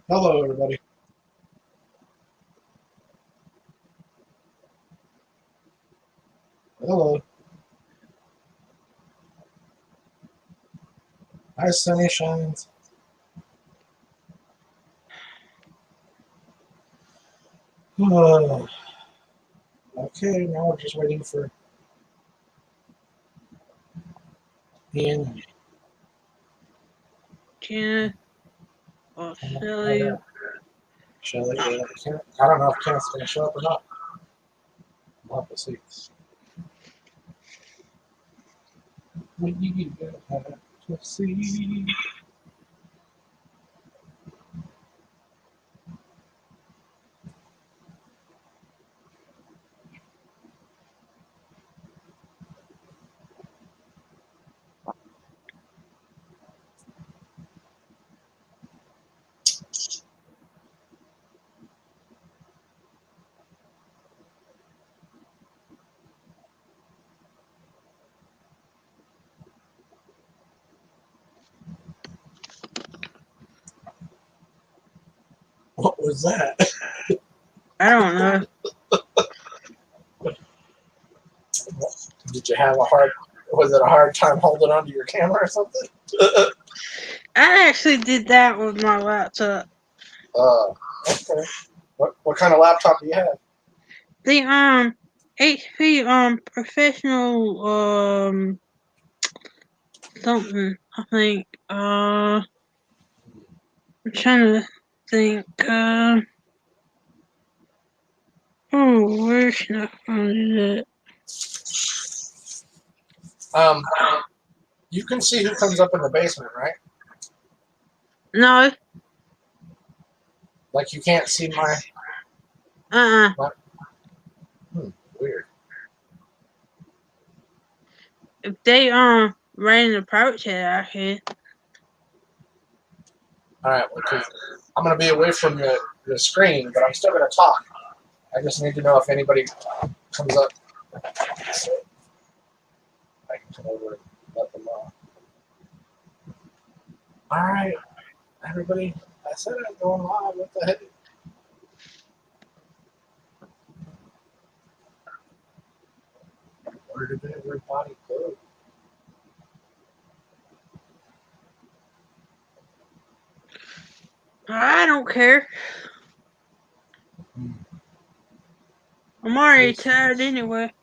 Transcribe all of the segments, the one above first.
Hello, everybody. Hello. Hi, Sunny Shines. Okay, now we're just waiting for Ian. Ken or Shelly. Shelly. I don't know if Kenneth's going to show up or not. We'll have to see. We have to see. What was that? I don't know. Did you have was it a hard time holding onto your camera or something? I actually did that with my laptop. Okay. What kind of laptop do you have? The HP professional something, I think. I'm trying to think. Where should I find it? You can see who comes up in the basement, right? No. Like you can't see my. Weird. If they ran an approach it, I could. All right, well, I'm going to be away from the screen, but I'm still going to talk. I just need to know if anybody comes up. So I can come over and let them know. All right, everybody. I said I'm going live. What the heck? Where did everybody go? I don't care. I'm already tired anyway.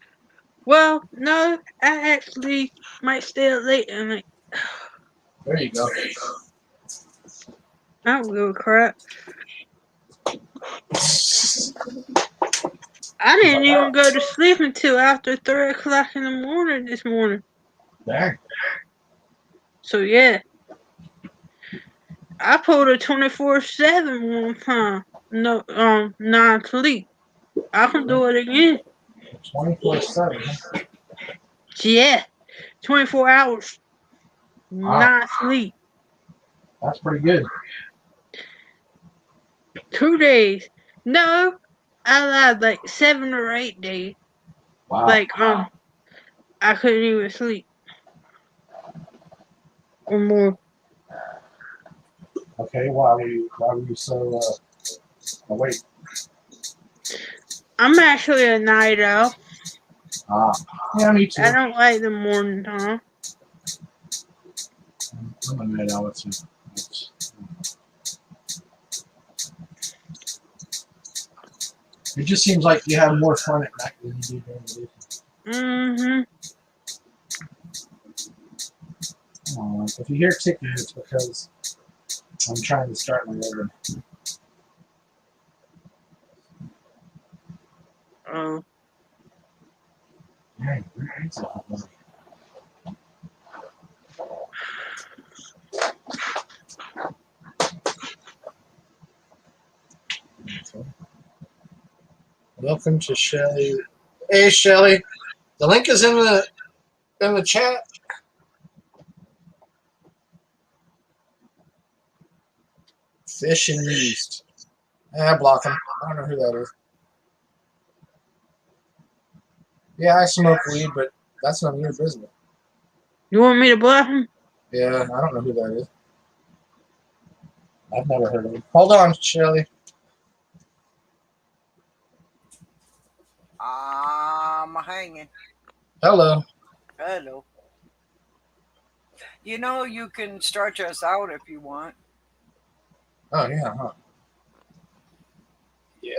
Well, no, I actually might stay up late tonight. There you go. I don't give a crap. I didn't even go to sleep until after 3 o'clock in the morning this morning. Dang. So yeah. I pulled a 24/7 one time. No, non-sleep. I can do it again. 24/7. Yeah. 24 hours. Wow. Not sleep. That's pretty good. 2 days. No, I lied, like 7 or 8 days. Wow. Like, I couldn't even sleep. Or more. Okay, why were you so awake? I'm actually a night owl. Yeah, me too. I don't like the morning time. I'm a night owl too. It just seems like you have more fun at night than you do during the day. If you hear ticking, it's because I'm trying to start my oven. Oh. Dang, where is it? Welcome to Shelly. Hey, Shelly. The link is in the chat. Fish and yeast. Block him. I don't know who that is. Yeah, I smoke weed, but that's none of your business. You want me to block him? Yeah, I don't know who that is. I've never heard of him. Hold on, Shelly. I'm hanging. Hello. Hello. You know, you can stretch us out if you want. Oh, yeah, huh? Yeah.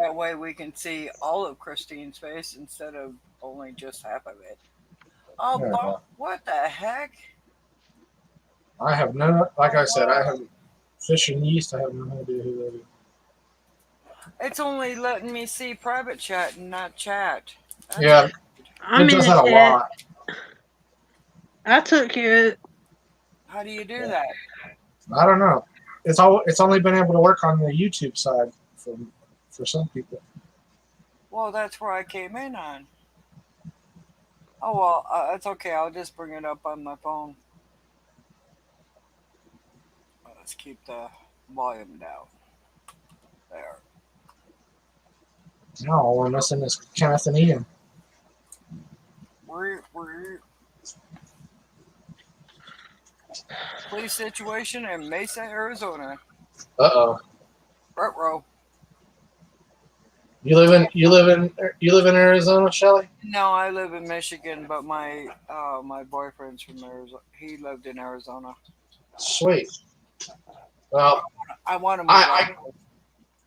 That way we can see all of Christine's face instead of only just half of it. Oh, There we Bob, go. what the heck? I have no, like Oh, I said, I wow. have fish and yeast. I have no idea who that is. It's only letting me see private chat and not chat. That's Yeah, weird. I'm it in does the that a chat. lot. I took care of it. How do you do Yeah. that? I don't know. It's only been able to work on the YouTube side for some people. Well, that's where I came in on. Oh, well, it's okay. I'll just bring it up on my phone. Let's keep the volume down. There. No, we're missing this Kenneth and Ian. We're police situation in Mesa, Arizona. Uh-oh. Ruh-roh. You live in Arizona, Shelley? No, I live in Michigan, but my boyfriend's from Arizona. He lived in Arizona. Sweet. Well, I want to move out.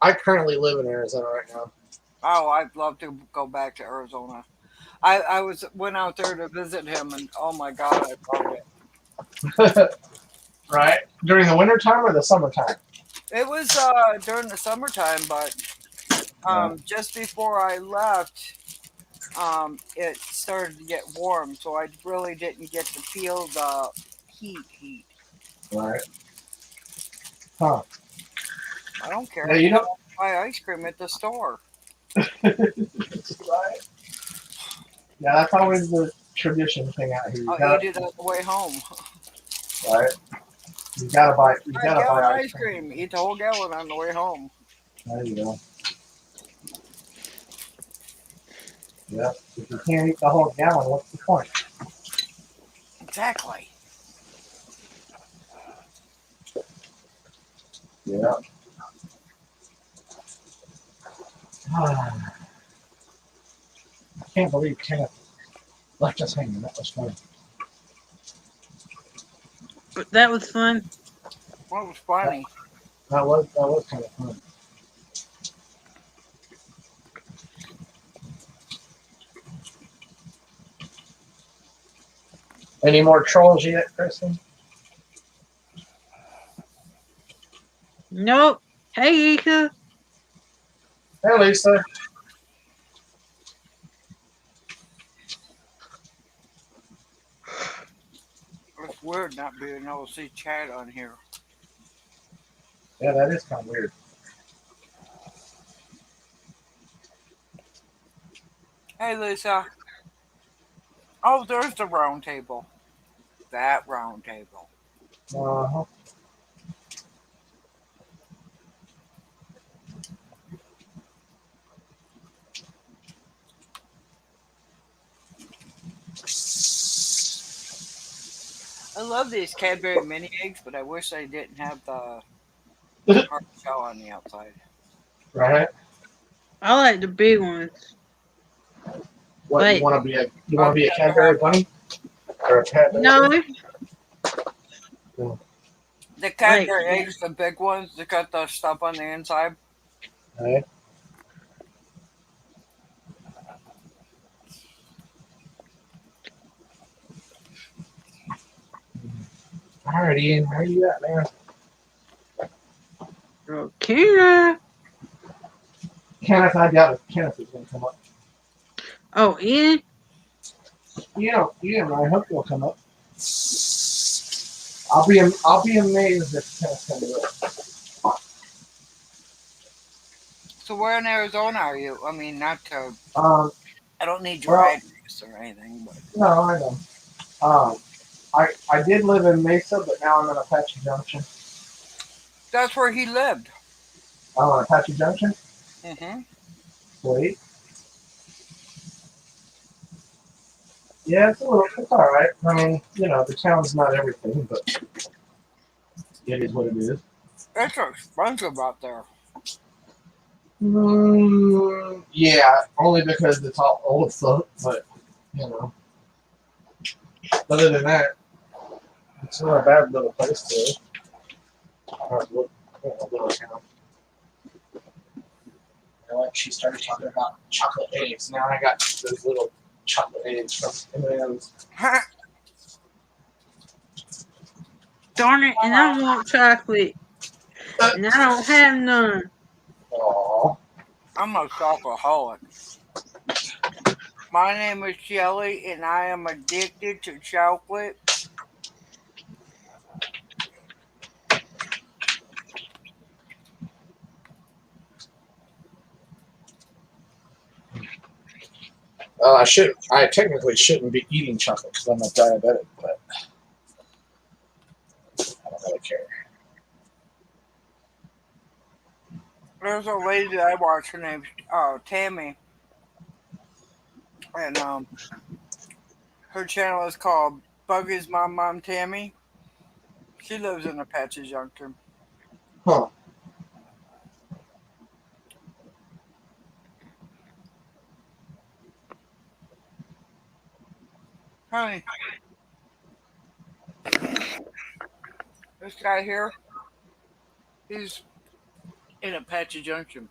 I I currently live in Arizona right now. Oh, I'd love to go back to Arizona. I went out there to visit him, and oh my God, I loved it. Right? During the winter time or the summertime? It was during the summertime, but Yeah. just before I left, it started to get warm, so I really didn't get to feel the heat. Right. Huh. I don't care. Yeah, I you can know. buy ice cream at the store. Right. Yeah, that's always the tradition thing out here. You I'll gotta, eat it on the way home. right? You gotta buy. You A gotta gallon buy of ice ice cream. cream. Eat the whole gallon on the way home. There you go. Yeah. If you can't eat the whole gallon, what's the point? Exactly. Yeah. I can't believe Kenneth left us hanging. That was funny. But that was fun. What was That, funny? that was kind of fun. Any more trolls yet, Kristen? Nope. Hey, Ika. Hey, Lisa. It's weird not being able to see chat on here. Yeah, that is kind of weird. Hey, Lisa. Oh, there's the round table. That round table. Uh-huh. I love these Cadbury mini eggs, but I wish they didn't have the hard shell on the outside. Right? I like the big ones. What you Like, want to be a I'd rather Cadbury have bunny or a Cadbury? no, the like, Cadbury eggs, the big ones, that got the stuff on the inside. Right? All right, Ian, where you at, man? Kira. Kenneth, I doubt if Kenneth is going to come up. Oh, Ian. Ian, I hope he'll come up. I'll be amazed if Kenneth comes up. So where in Arizona are you? I mean, not to. I don't need your Well, address or anything, but no, I know. I did live in Mesa, but now I'm in Apache Junction. that's where he lived. Oh, in Apache Junction? Mm-hmm. Sweet. Yeah, it's all right. I mean, the town's not everything, but it is what it is. It's expensive out there. Yeah, only because it's all old stuff. But you know, other than that, it's not a bad little place to live. Little town. Like she started talking about chocolate eggs. Now I got those little chocolate eggs from M&M's. Darn it, and I want chocolate. And I don't have none. Aww. I'm a chocoholic. My name is Shelly, and I am addicted to chocolate. I technically shouldn't be eating chocolate because I'm a diabetic, but I don't really care. There's a lady that I watch. Her name's Tammy, and her channel is called Buggy's Mom Tammy. She lives in Apache Junction. Huh. Honey, this guy here, he's in Apache Junction.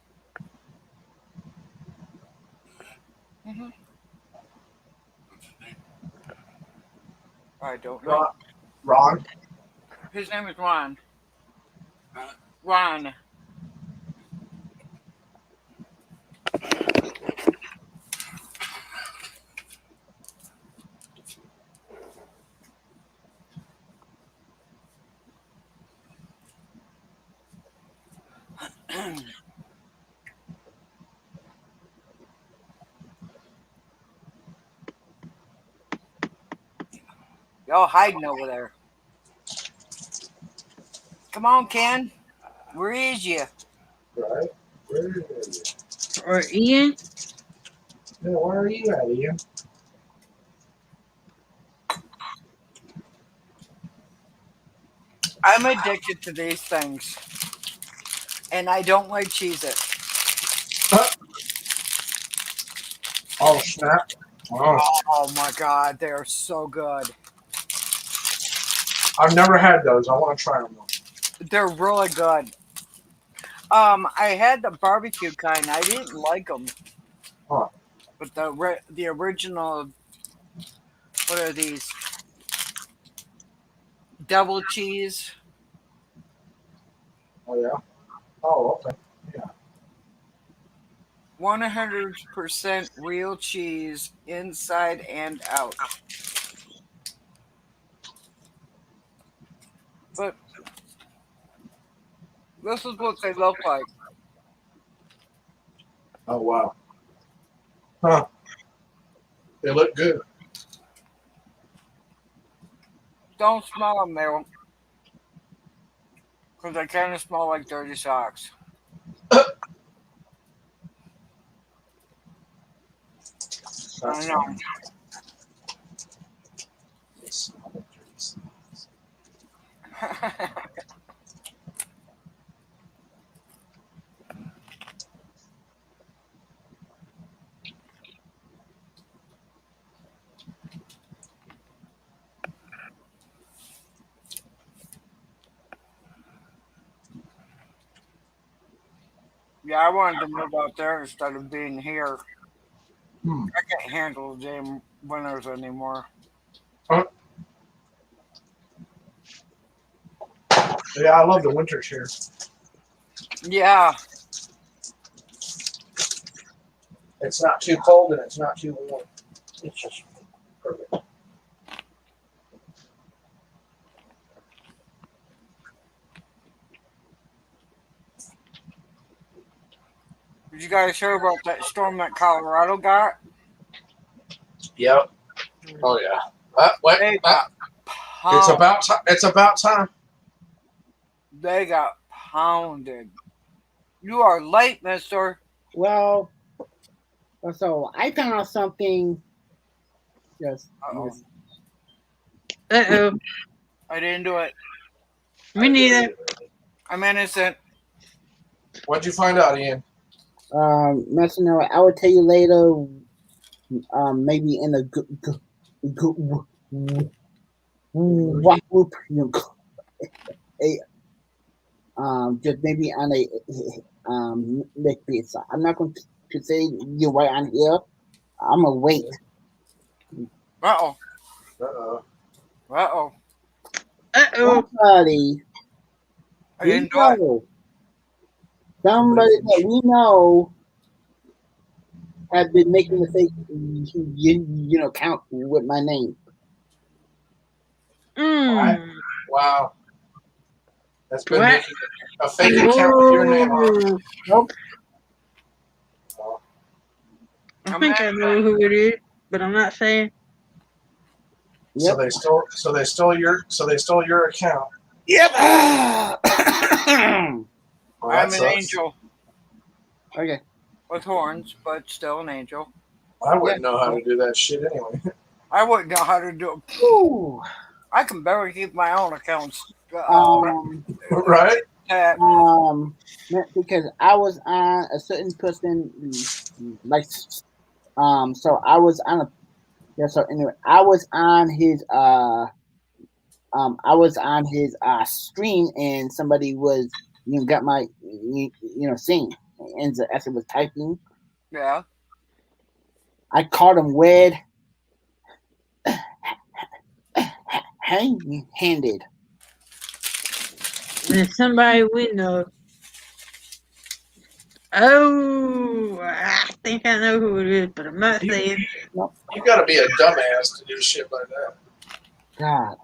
Mm-hmm. I don't know. Ron? His name is Ron. Ron. Y'all hiding over there. Come on, Ken. Where is you? Right. Where is you? Or Ian. Yeah, where are you at, Ian? I'm addicted to these things. And I don't like Cheez-It. Oh, snap. Oh. Oh my god, they're so good. I've never had those. I want to try them. They're really good. I had the barbecue kind. I didn't like them. Huh. But the original, what are these? Double cheese. Oh, yeah? Oh, okay. 100% real cheese inside and out. But this is what they look like. Oh, wow. Huh. They look good. Don't smell them, though. Because they kind of smell like dirty socks. I know. Yeah, I wanted to move out there instead of being here. Hmm. I can't handle the damn winters anymore. Yeah, I love the winters here. Yeah. It's not too cold and it's not too warm. It's just perfect. Did you guys hear about that storm that Colorado got? Yep. Oh yeah. They got It's pounded. about time. It's about time. They got pounded. You are late, mister. Well, so I found out something. Yes. Uh-oh. Uh-oh. I didn't do it. Me neither. I'm innocent. What'd you find out, Ian? Messenger, I will tell you later. Maybe in a what group just maybe on a next bit. So I'm not going to say you right on here. I'm gonna wait. Uh-oh. Uh-oh. Uh-oh. Uh-oh. Somebody I we didn't do it. know, somebody that we know has been making a fake, count with my name. Mm. Wow. That's been What? making a fake account with your name on it. Whoa. Nope. Oh, I I'm think I back. know who it is, but I'm not saying. So Yep. they stole your account. Yep. Well, I'm that an sucks. angel Okay. with horns, but still an angel. I wouldn't know how to do that shit anyway. I wouldn't know how to do it. Ooh. I can barely keep my own accounts. Right? Tab. Because I was on a certain person, like, so I was on a, yeah. So anyway, I was on his stream, and somebody was, got my, scene, and as it was typing, Yeah. I caught him red handed. And it's somebody we know. Oh, I think I know who it is, but I'm not saying. You gotta be a dumbass to do shit like that. God,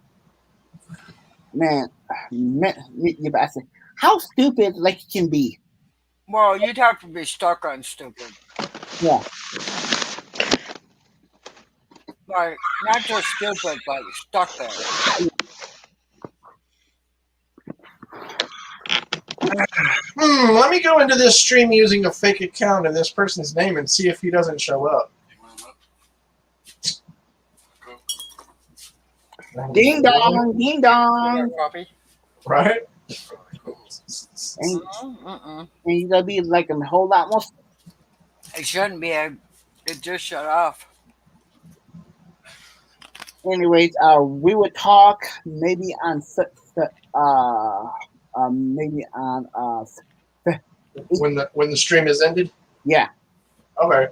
man, you bastard. How stupid like you can be. Well, you'd have to be stuck on stupid. Yeah. Like, not just stupid, but stuck there. Let me go into this stream using a fake account in this person's name and see if he doesn't show up. Ding dong, ding You dong. got coffee? Right? And Mm-mm. you're gonna be like a whole lot more. It shouldn't be. It just shut off. Anyways, we would talk maybe on maybe on When the stream is ended? yeah. Okay.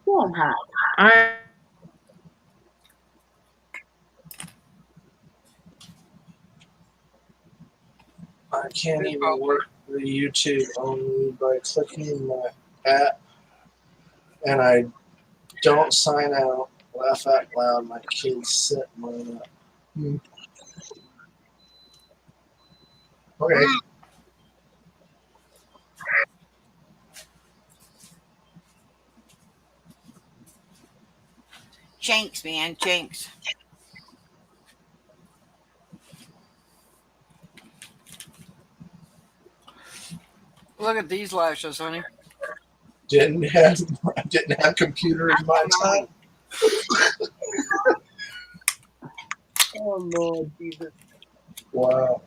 Oh, I'm hot. I I can't even work the YouTube only by clicking my app, and I don't sign out. Laugh out loud. My kids set mine up. Okay. Jinx, man, jinx. Look at these lashes, honey. Didn't have computer in my time. Oh Lord Jesus. Wow.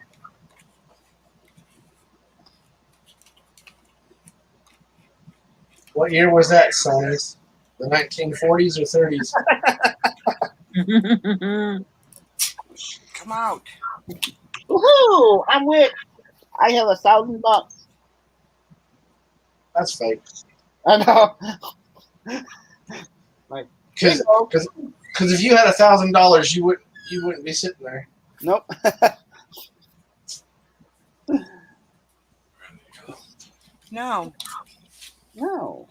What year was that, Sonny's? The 1940s or 30s? Come out. Woohoo! I'm with. I have $1,000. That's fake. I know. Because if you had $1,000, you wouldn't be sitting there. Nope. No. No.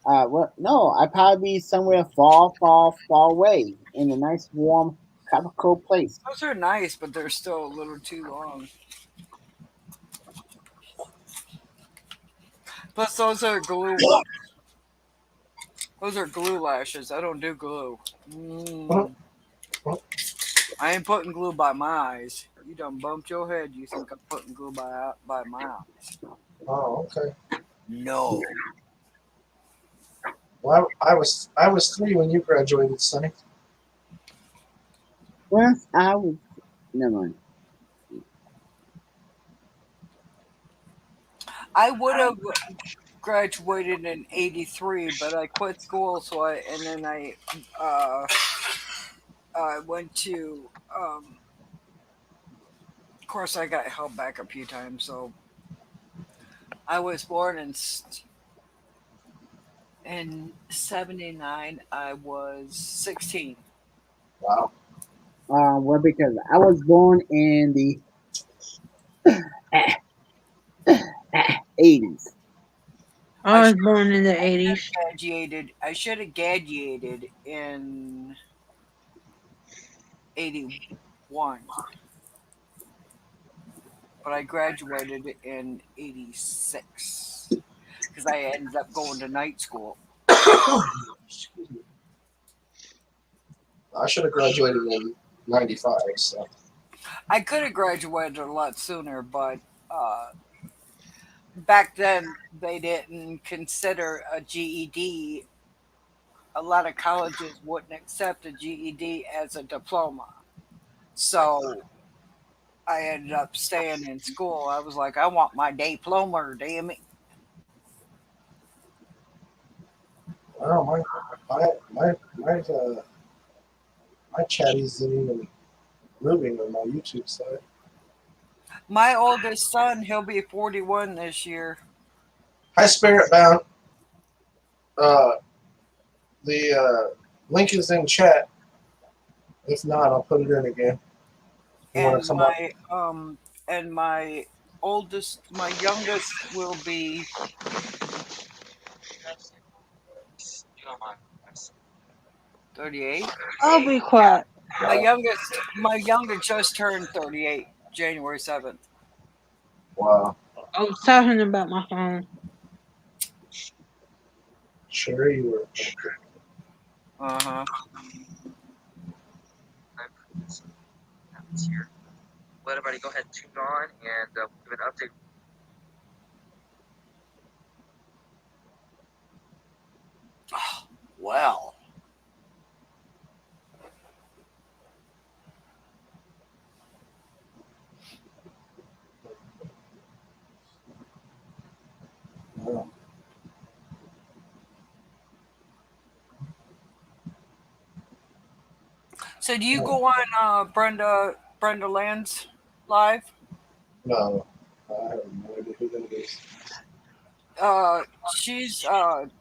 Well, no. I'd probably be somewhere far, far, far away in a nice, warm, tropical place. Those are nice, but they're still a little too long. Plus, those are glue. Those are glue lashes. I don't do glue. I ain't putting glue by my eyes. You done bumped your head. You think I'm putting glue by my eyes? Oh, okay. No. Well, I was 3 when you graduated, Sonny. Once I was, never mind. I would have graduated in '83, but I quit school, and then uh, I went to. Of course, I got held back a few times, so I was born in '79. I was 16. Wow. Well, because I was born in the 80s. I I was should born in the have 80s. graduated. I should have graduated in '81, but I graduated in '86 because I ended up going to night school. Excuse me. I should have graduated in '95. So I could have graduated a lot sooner, but uh, back then they didn't consider a GED. A lot of colleges wouldn't accept a GED as a diploma. So I ended up staying in school. I was like, I want my diploma, damn it. wow, my chat isn't even moving on my YouTube side. My oldest son, he'll be 41 this year. Hi, Spirit Bound. Uh, the link is in chat. If not, I'll put it in again. You want to And come up? my my youngest will be 38. I'll be quiet. My youngest just turned 38, January 7th. Wow. I was talking about my phone. Sure, you were. Uh huh. Let everybody go ahead and tune on and give an update. Well, Wow. so do you go on Brenda Land's live? No, I have no idea who that is.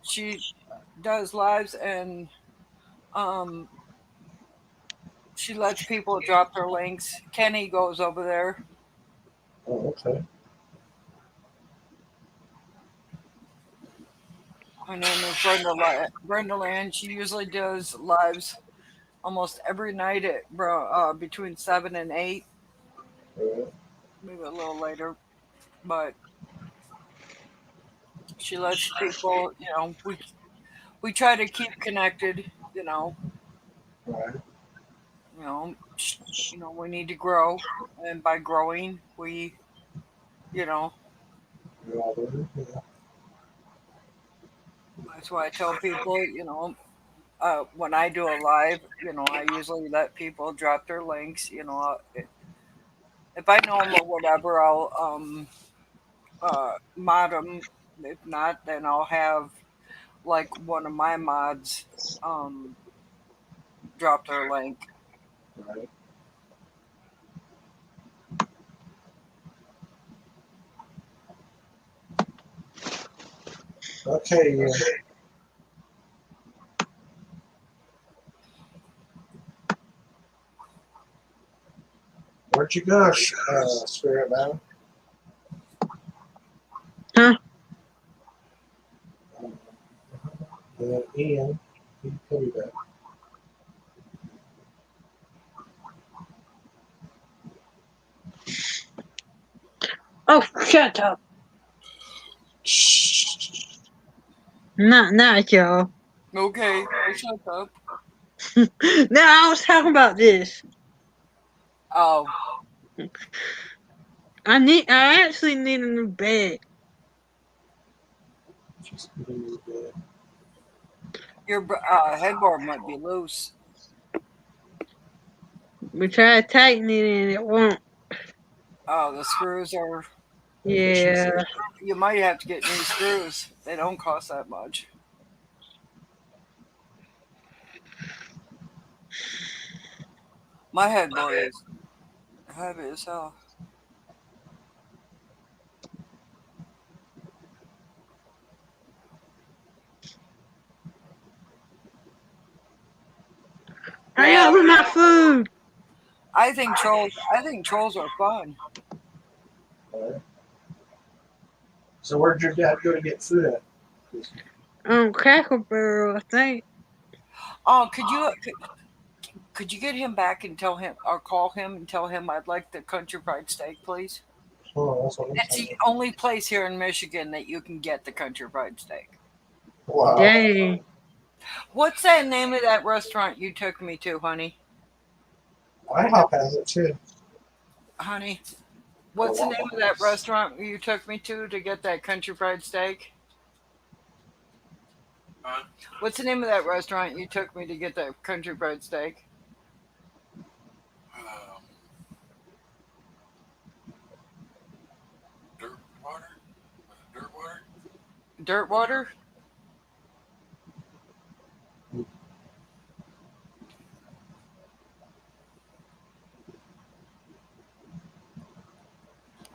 She does lives and um she lets people drop their links. Kenny goes over there. Oh, okay. Her name is Brenda Land. She usually does lives almost every night at between 7 and 8, All maybe a little later. But she lets people, we try to keep connected. right. We need to grow, and by growing, you know, You're all over. Yeah. that's why I tell people, when I do a live, I usually let people drop their links. If I know them or whatever, I'll mod them. If not, then I'll have like one of my mods um, drop their link. Right. Okay. Yeah. Where'd you go, Spirit Man? Huh? Ian, he'll be back. Oh, shut up. Shh. Not y'all. Okay, I shut up. No, I was talking about this. Oh, I actually need a new bed. She's really good. your headboard might be loose. We try to tighten it and it won't. Oh, the screws are. Yeah. You might have to get new screws. They don't cost that much. My headboard is heavy as hell. Hurry up with my food. I think trolls are fun. So where'd your dad go to get food at? Cracker Barrel, I think. Oh, could you get him back and tell him or call him and tell him I'd like the country fried steak, please? Oh, that's what I'm It's the saying. only place here in Michigan that you can get the country fried steak. Wow. Dang. What's that name of that restaurant you took me to, honey? IHOP has it too. Honey, what's the name of that restaurant you took me to get that country fried steak? Huh? What's the name of that restaurant you took me to get that country fried steak? Dirt water? Was it dirt water? Dirt Water?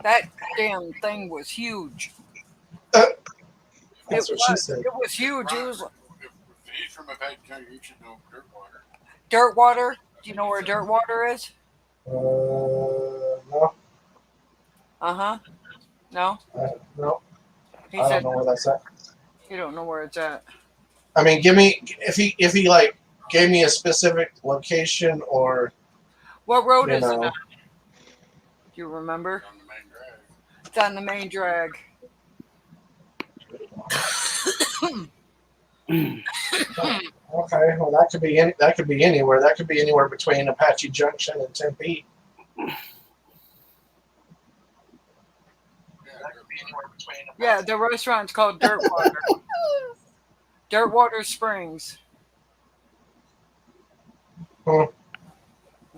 That damn thing was huge. That's what she said. It was huge. It was If he's from a bad country, you should know dirt water. Dirt Water. Do you know where Dirt Water is? No. Uh-huh. No? No. He I said don't know where that's at. you don't know where it's at. I mean, give me if he like gave me a specific location or What road you is it know. on? Do you remember? On the main drag. It's on the main drag. Okay, well that could be anywhere. That could be anywhere between Apache Junction and Tempe. Yeah, the restaurant's called Dirt Water. Dirt Water Springs. Hmm.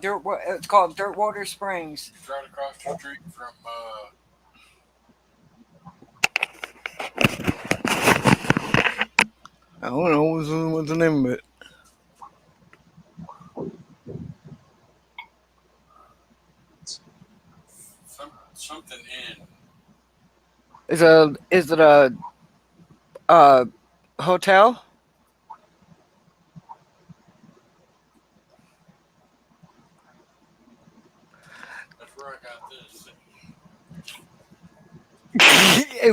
It's called Dirt Water Springs. It's right across the street from I don't know what's the name of it. something in. Is it a hotel? That's where I got this.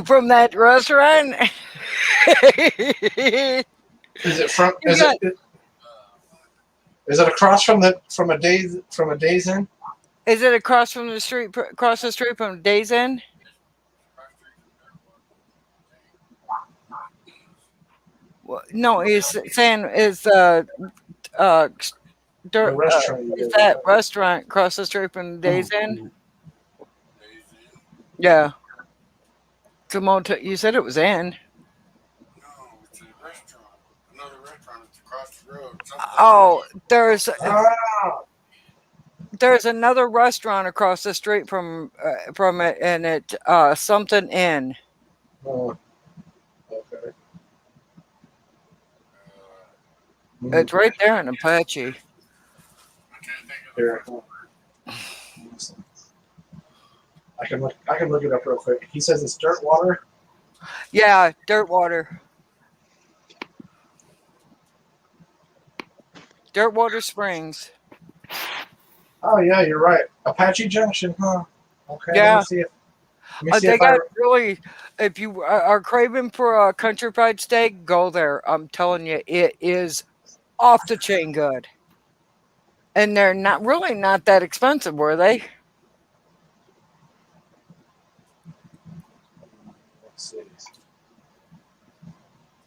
From that restaurant? Is it from? Is it across from a Days Inn? Is it across the street from Days Inn? Well, no, he's saying is The dirt. restaurant. you Is did. that restaurant across the street from Days Inn? Days in. Yeah. It's a motel. You said it was in. No, it's a restaurant. Another restaurant that's across the road. Oh, Ah, there's another restaurant across the street from it, and it something in. oh, okay. It's right there in Apache. I can't think of the Here. I can look it up real quick. He says it's Dirt Water. Yeah, Dirt Water. Dirt Water Springs. Oh yeah, you're right. Apache Junction, huh? Okay. Yeah. Let me see if They I got really. If you are craving for a country fried steak, go there. I'm telling you, it is off the chain good. And they're not that expensive, were they? Let's see.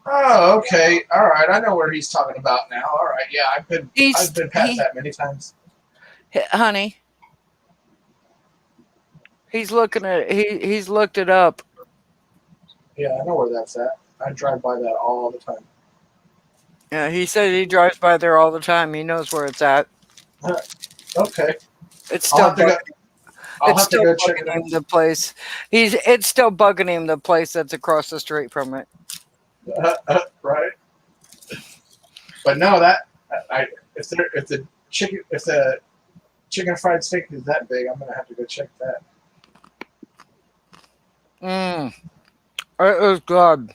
Oh, okay. All right. I know where he's talking about now. All right. Yeah, I've been past that many times. Honey. He's looking at he's looked it up. Yeah, I know where that's at. I drive by that all the time. Yeah, he said he drives by there all the time. He knows where it's at. Okay. It's I'll still have to go. I'll it's have to still go check bugging it him out. the place. It's still bugging him the place that's across the street from it. Right. But no, that I if the chicken fried steak is that big, I'm gonna have to go check that. It was good.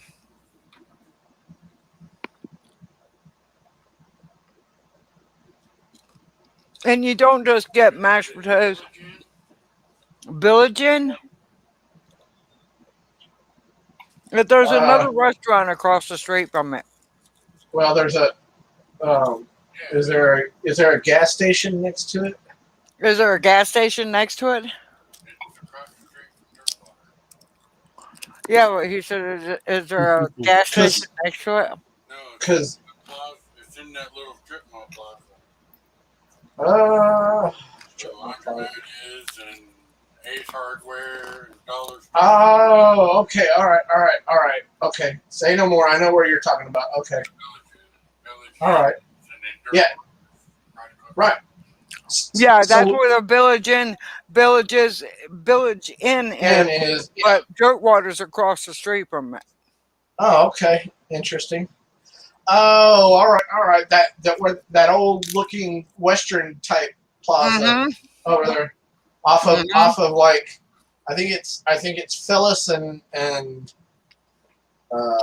And you don't just get mashed potatoes. Village Inn. But there's Uh, another restaurant across the street from it. well, there's a um, is there a gas station next to it? Is there a gas station next to it? It's across the street from Dirtwater. Yeah, well, he said, is there a gas station Because next to it? No, because the plaza. It's in that little strip mall plaza. uh Where the laundromat is, and Ace Hardware, and Dollar Store. oh, okay, all right, okay. Say no more. I know where you're talking about. Okay, Village all right, and then yeah, Right across. right. Yeah, that's So where the Village Inn and is, is yeah. but Dirtwater's across the street from it. Oh, okay, interesting. Oh, all right. That old looking Western type plaza Mm-hmm. over there, Mm-hmm. off of like, I think it's Phyllis and uh,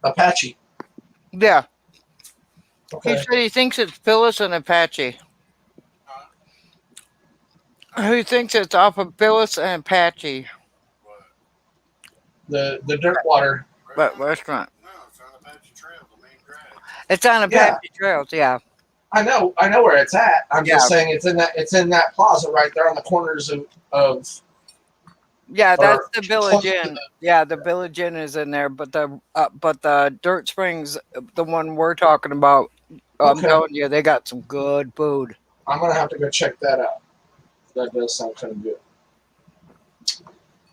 Apache. Yeah. He Okay, said he thinks it's Phyllis and Apache. Who thinks it's off of Phyllis and Apache What? the dirt water. but restaurant? No, it's on Apache Trail, the main drag. It's on Yeah, Apache Trails, yeah. I know where it's at. I'm Yeah. just saying it's in that plaza right there on the corners of Yeah, that's or the Village close to Inn. Yeah, the Village Inn is in there, but the Dirt Springs, the one we're talking about, I'm okay. telling you, they got some good food. I'm gonna have to go check that out. That does sound kind of good.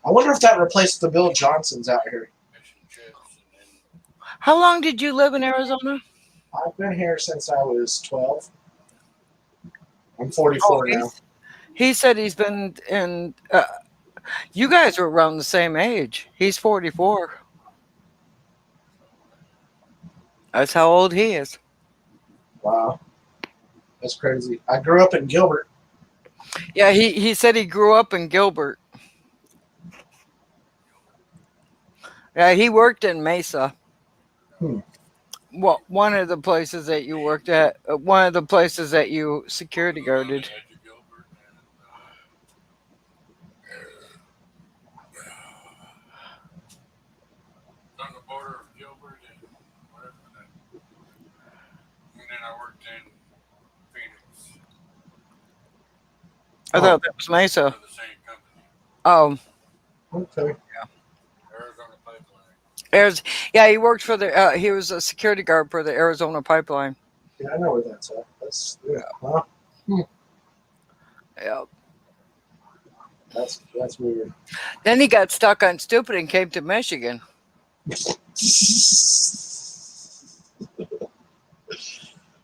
I wonder if that replaced the Bill Johnsons out here. Fish and chips, and then How long did you live in Arizona? I've been here since I was 12. I'm Oh, 44 now. he said he's been in. You guys are around the same age. He's 44. That's how old he is. Wow, that's crazy. I grew up in Gilbert. Yeah, he said he grew up in Gilbert. Yeah, he worked in Mesa. Hmm. Well, one of the places that you worked at, one of the places that you security on the guarded. edge of Gilbert and on the border of Gilbert and whatever that. And then I worked in Phoenix I Oh, thought that was Mesa. for the same company, Oh, okay. Arizona Pipeline. yeah, he worked for the. He was a security guard for the Arizona pipeline. Yeah, I know where that's at. That's yeah. Huh? Yeah. That's weird. Then he got stuck on stupid and came to Michigan.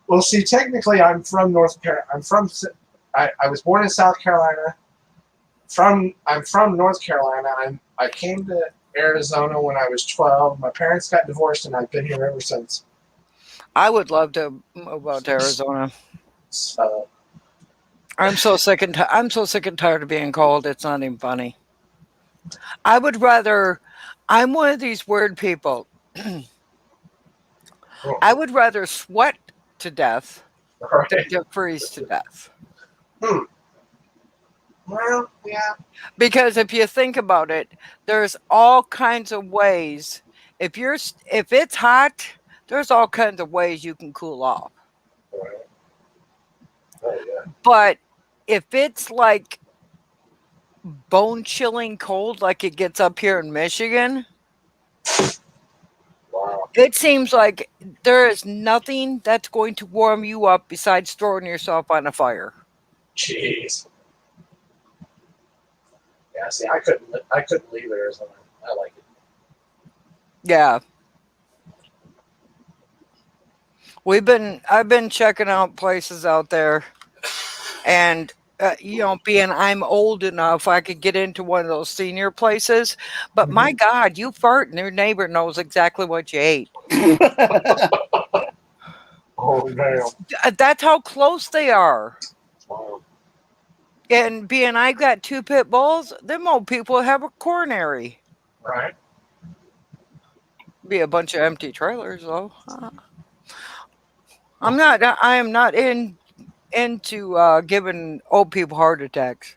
Well, see, technically, I'm from North Carolina. I was born in South Carolina. I'm from North Carolina. I came to Arizona when I was 12. My parents got divorced, and I've been here ever since. I would love to move out to Arizona. So, I'm so sick and I'm so sick and tired of being cold. It's not even funny. I would rather. I'm one of these weird people. I would rather sweat to death right. than to freeze to death. Hmm. Well, yeah. Because if you think about it, there's all kinds of ways. If it's hot, there's all kinds of ways you can cool off. Right. Oh yeah. But if it's like bone chilling cold, like it gets up here in Michigan, Wow. it seems like there is nothing that's going to warm you up besides throwing yourself on a fire. Jeez. Yeah. See, I couldn't leave Arizona. I like it. Yeah. I've been checking out places out there. And being I'm old enough, I could get into one of those senior places. But my God, you fart and your neighbor knows exactly what you ate. Oh, damn. That's how close they are. Wow. And being I've got 2 pit bulls, them old people have a coronary. Right. Be a bunch of empty trailers though. I am not into giving old people heart attacks.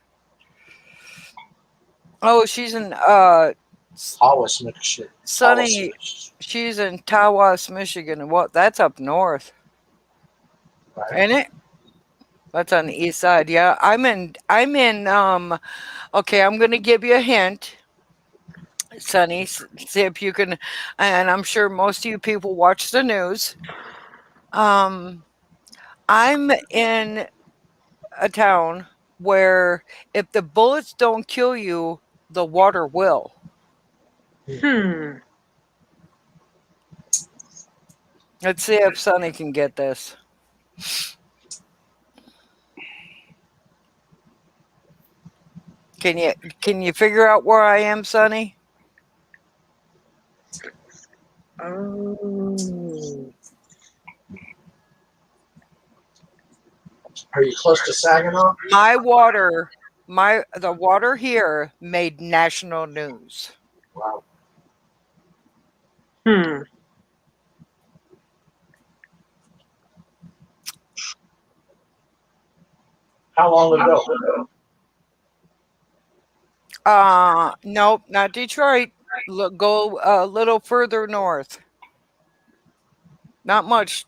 Oh, she's in Hollis, Michigan. sunny. She's in Tawas, Michigan. And what? That's up north, Right. ain't it? That's on the east side. Yeah, I'm in. Okay, I'm gonna give you a hint, Sonny. See if you can. And I'm sure most of you people watch the news. I'm in a town where if the bullets don't kill you, the water will. Hmm. Let's see if Sonny can get this. Can you figure out where I am, Sonny? Oh. Are you close to Saginaw? The water here made national news. Wow. Hmm. How long ago? Nope, not Detroit. Look, go a little further north. Not much.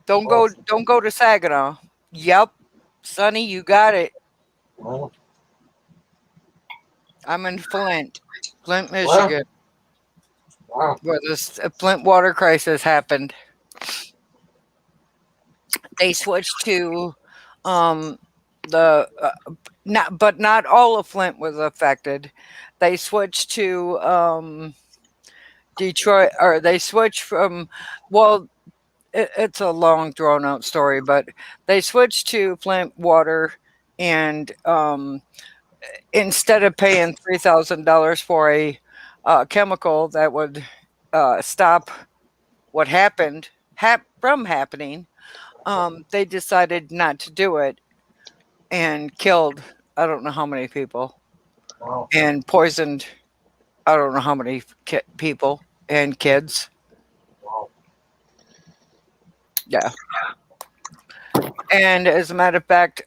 Don't go to Saginaw. Yep. Sonny, you got it. Well, I'm in Flint, Michigan, wow. where this Flint water crisis happened. They switched to the not all of Flint was affected. They switched to Detroit, or they switched from, well, it's a long drawn out story, but they switched to Flint water, and instead of paying $3,000 for a chemical that would stop what happened from happening, they decided not to do it and killed I don't know how many people Wow. and poisoned I don't know how many people and kids. Wow. Yeah. And as a matter of fact,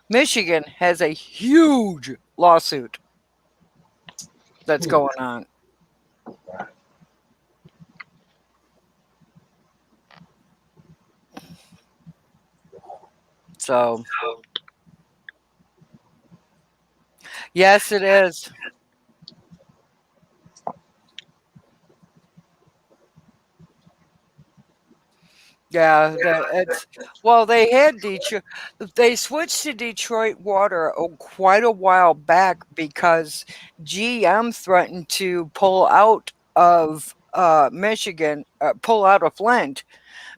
Michigan has a huge lawsuit that's going on. So, yes, it is. Yeah, they had Detroit. They switched to Detroit water quite a while back because GM threatened to pull out of Michigan, pull out of Flint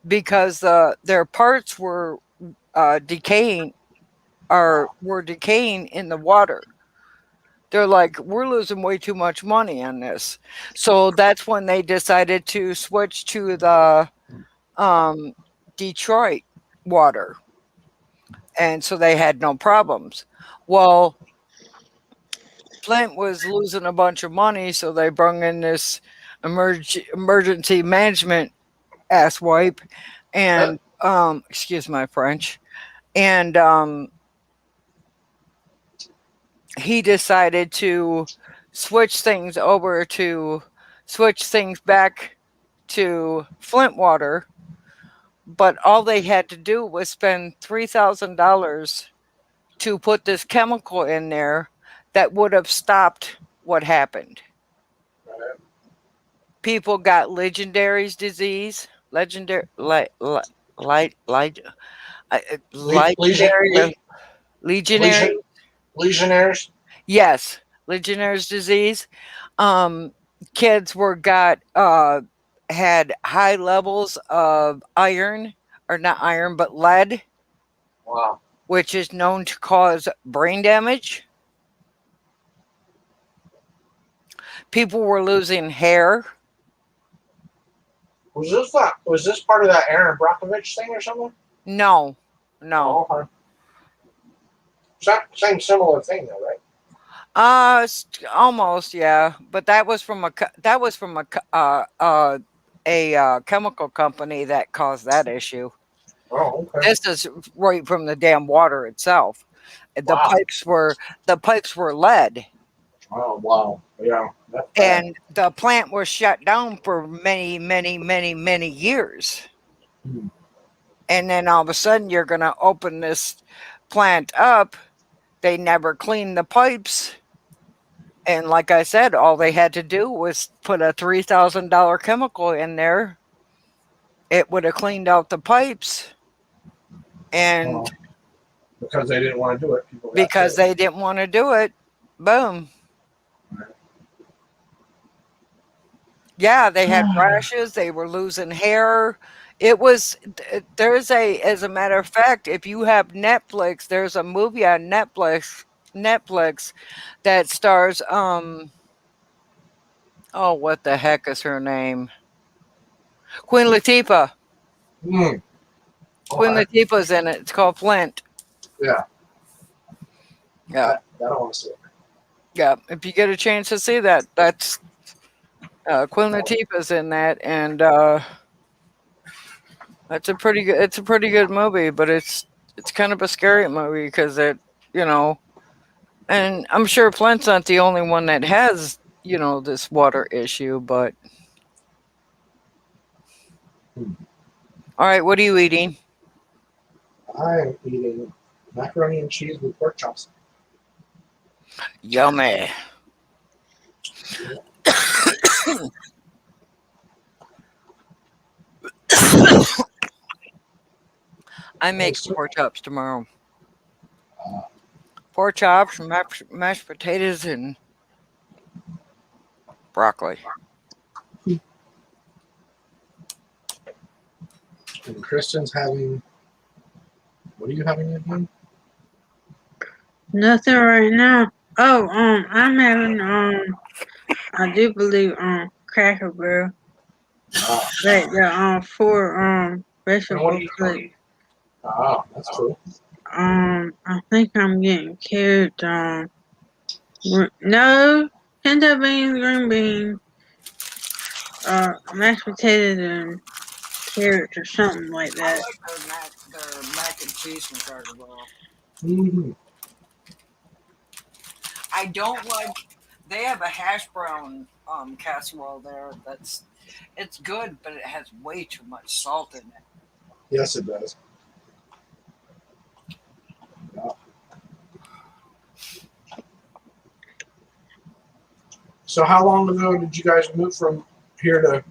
because their parts were decaying, or were decaying in the water. They're like, we're losing way too much money on this. So that's when they decided to switch to the Detroit water. And so they had no problems. Well, Flint was losing a bunch of money, so they brought in this emergency management ass wipe, and excuse my French, and he decided to switch things back to Flint water, but all they had to do was spend $3,000 to put this chemical in there that would have stopped what happened. People got Legendary's disease, legendary, legionary. Legionnaires. Yes, Legionnaire's disease. Kids had high levels of iron, or not iron, but lead Wow. which is known to cause brain damage. People were losing hair. Was this part of that Aaron Brockovich thing or something? No. Oh, okay. Same similar thing though, right? Almost, yeah. But that was from a chemical company that caused that issue. Oh, okay. This is right from the damn water itself. The Wow. pipes were lead, Oh, wow. Yeah. That's bad. and the plant was shut down for many, many, many, many years. Hmm. And then all of a sudden, you're going to open this plant up. They never cleaned the pipes. And like I said, all they had to do was put a $3,000 chemical in there. It would have cleaned out the pipes. And Well, because they didn't want to do it, people got because sick. they didn't want to do it, boom. Yeah, they had rashes. They were losing hair. It was, as a matter of fact, if you have Netflix, there's a movie on Netflix that stars, oh, what the heck is her name? Queen Latifah. Hmm. Queen Okay. Latifah's in it. It's called Flint. Yeah. Yeah. I don't want to see it. Yeah. If you get a chance to see that, that's Queen Latifah's in that, and it's a pretty good movie, but it's kind of a scary movie because you know, and I'm sure Flint's not the only one that has, this water issue, but all right, what are you eating? I am eating macaroni and cheese with pork chops. Yummy. I make Nice. pork chops tomorrow. Uh, Pork chops, mashed potatoes, and broccoli. and Kristen's having. What are you having again? Nothing right now. Oh, I'm having I do believe Cracker Barrel. Ah, The 4 and what vegetable are you? plate. That's cool. I think I'm getting carrot. No, pinto beans, green beans, mashed potatoes, and carrots or something like I that. like their mac and cheese from Cracker Barrel. Mm-hmm. I don't like. They have a hash brown casserole there. It's good, but it has way too much salt in it. Yes, it does. Yeah. So, how long ago did you guys move from here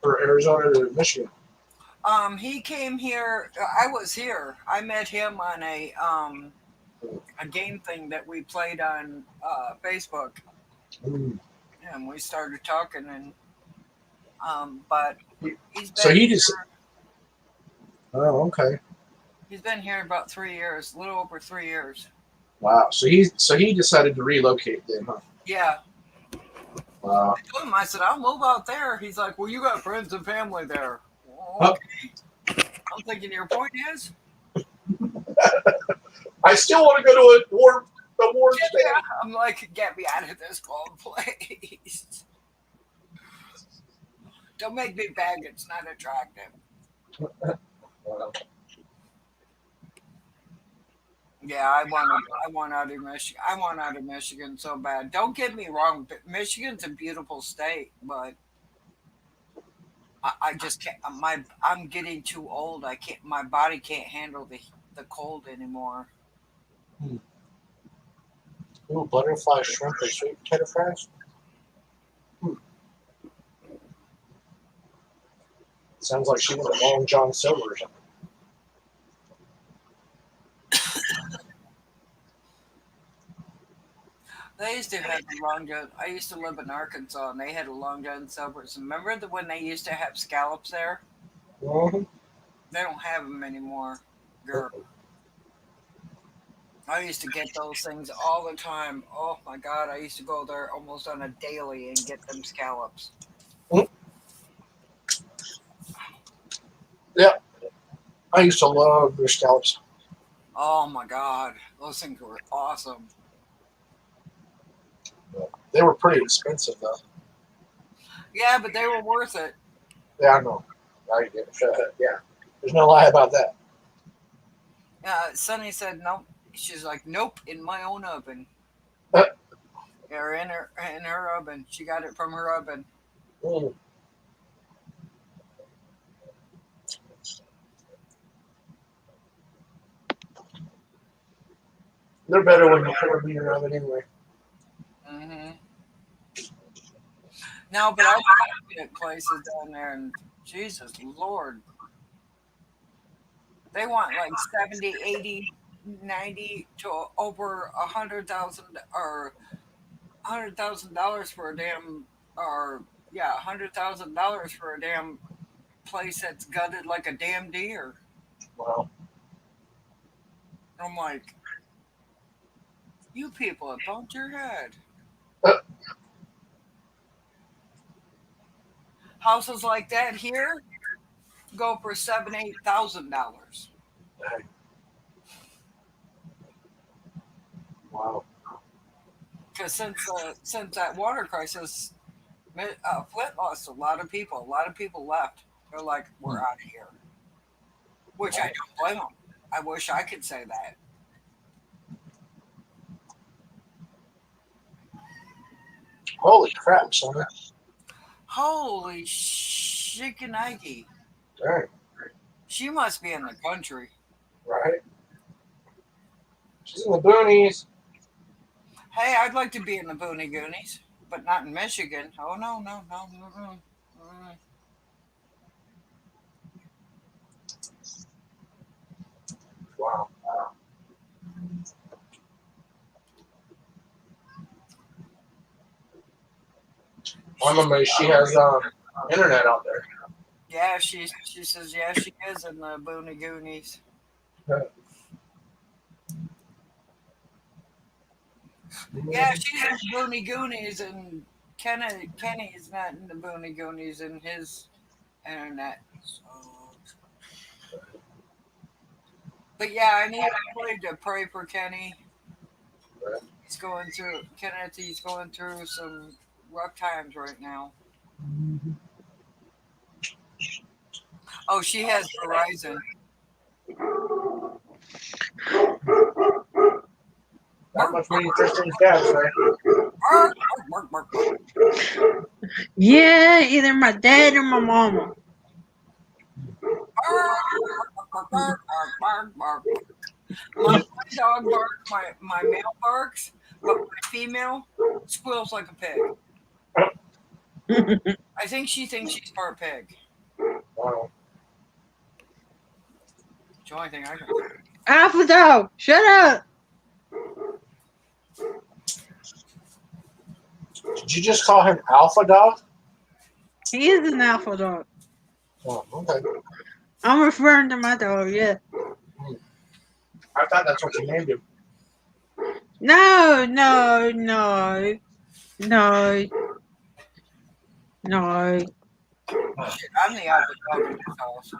or Arizona to Michigan? He came here. I was here. I met him on a game thing that we played on Facebook, Mm. and we started talking. And but he's So been he just. Oh, okay. he's been here about 3 years, a little over 3 years. Wow. So he decided to relocate then, huh? Yeah. Wow. I told him, I said, I'll move out there. He's like, well, you got friends and family there. Huh? Okay. I'm thinking your point is? I still want to go to a warm state. Yeah. I'm like, get me out of this cold place. Don't make me beg. It's not attractive. Wow. Yeah, I want out of Michigan. I want out of Michigan so bad. Don't get me wrong, but Michigan's a beautiful state, but I just can't. I'm getting too old. I can't. My body can't handle the cold anymore. Ooh, butterfly shrimp and sweet potato fries. Sounds like she went to Long John Silver or something. They used to have the Long John. I used to live in Arkansas, and they had a Long John Silver's. Remember when they used to have scallops there? Mm-hmm. They don't have them anymore. Girl. I used to get those things all the time. Oh my god, I used to go there almost on a daily and get them scallops. Yeah, I used to love their scallops. Oh my god, those things were awesome. They were pretty expensive though. Yeah, but they were worth it. Yeah, I know. Yeah, there's no lie about that. Sunny said nope. She's like, nope, in my own oven. Uh, Or in her oven. She got it from her oven. mm. They're better when you put them in your oven anyway. hmm No, but I've been at places down there, and Jesus Lord, they want like 70, 80, 90 to over $100,000 or $100,000 for a damn, or yeah, $100,000 for a damn place that's gutted like a damn deer. Wow. I'm like, you people have bumped your head. Uh, Houses like that here go for $7,000, $8,000. wow. Because since that water crisis, Flint lost a lot of people. A lot of people left. They're like, we're out of here. Which I don't blame them. I wish I could say that. Holy crap, son. Holy shikanike. Dang. She must be in the country. Right? She's in the boonies. Hey, I'd like to be in the Booney Goonies, but not in Michigan. Oh, no, no, no. Mm-mm. Mm. Wow. I'm amazed she has internet out there. Yeah, she says, yeah, she is in the Booney Goonies. Yeah, she's in the Booney Goonies, and Kenny's not in the Booney Goonies in his internet. So. But yeah, I need everybody to pray for Kenny. He's going through Kenneth. He's going through some rough times right now. Oh, she has Verizon. That much more interesting cats, right? Bark, bark, bark, bark, Yeah, either my dad or my mama. bark, bark, bark, bark. My dog barks. My male barks, but my female squeals like a pig. I think she thinks she's part pig. Wow. It's the only thing I can. Alpha dog, shut up. Did you just call him Alpha Dog? He is an alpha dog. Oh, okay. I'm referring to my dog, yeah. I thought that's what you named him. No, no, no, no, no. Shit, I'm the alpha dog in this house.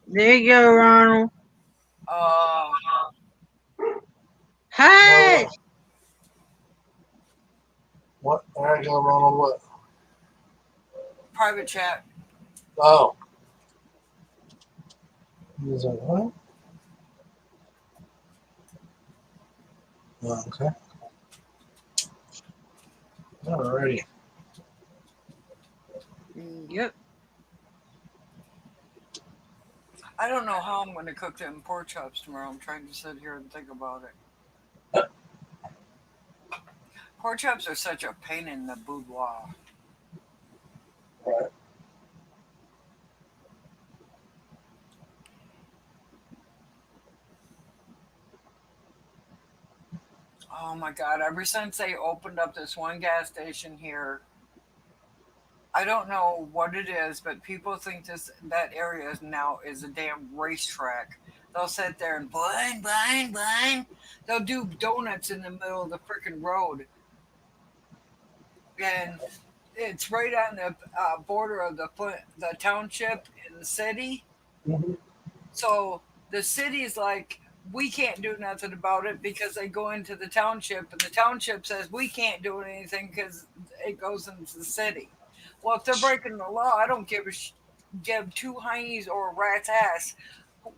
There you go, Ronald. Uh, Hey! What? Angela Ronald what? private chat. Oh. He's like, what? Oh, okay. Alrighty. Yep. I don't know how I'm going to cook them pork chops tomorrow. I'm trying to sit here and think about it. Pork chops are such a pain in the boudoir. Right. Oh my god! Ever since they opened up this one gas station here, I don't know what it is, but people think that area is now a damn racetrack. They'll sit there and blind. They'll do donuts in the middle of the freaking road, and it's right on the border of the township and the city. Mm-hmm. So the city's like, we can't do nothing about it because they go into the township, and the township says we can't do anything because it goes into the city. Well, if they're breaking the law, I don't give two heinies or a rat's ass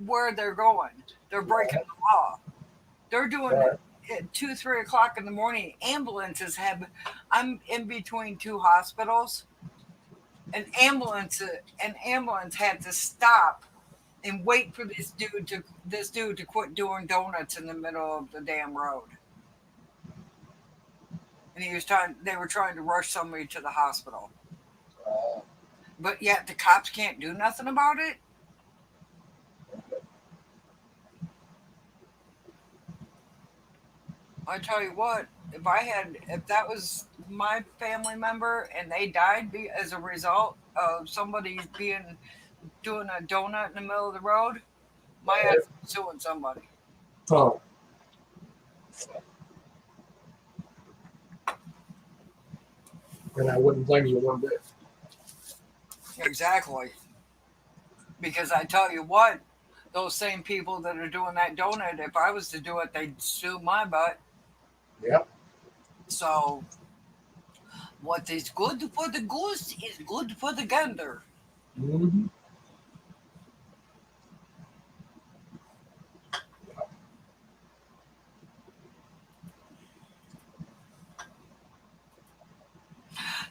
where they're going. They're breaking the law. They're doing Right. it at 2, 3 o'clock in the morning. Ambulances have. I'm in between two hospitals. An ambulance had to stop and wait for this dude to quit doing donuts in the middle of the damn road. And they were trying to rush somebody to the hospital. But yet the cops can't do nothing about it. I tell you what, if that was my family member and they died as a result of somebody doing a donut in the middle of the road, my ass is suing somebody. Oh. And I wouldn't blame you one bit. Exactly. Because I tell you what, those same people that are doing that donut, if I was to do it, they'd sue my butt. Yep. So, what is good for the goose is good for the gander. Mm-hmm.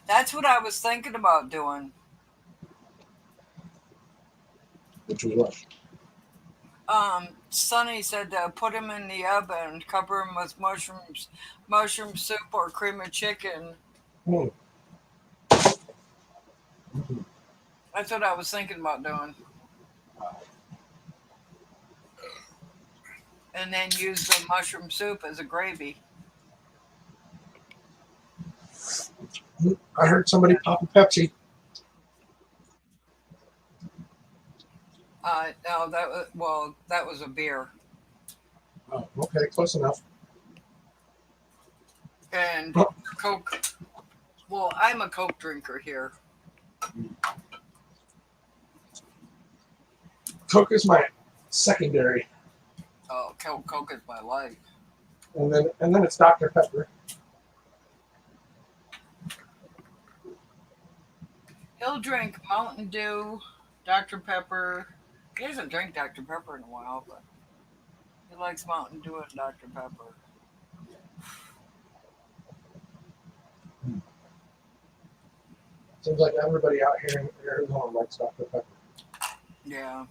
That's what I was thinking about doing. Which was what? Sonny said to put him in the oven, cover him with mushroom soup or cream of chicken. Mm. That's what I was thinking about doing. And then use the mushroom soup as a gravy. I heard somebody pop a Pepsi. No, that was a beer. Oh, okay, close enough. And Oh. Coke. Well, I'm a Coke drinker here. Coke is my secondary, Oh, Coke is my life. and then it's Dr. Pepper. He'll drink Mountain Dew, Dr. Pepper. He hasn't drank Dr. Pepper in a while, but he likes Mountain Dew and Dr. Pepper. Seems like everybody out here in Arizona likes Dr. Pepper. Yeah.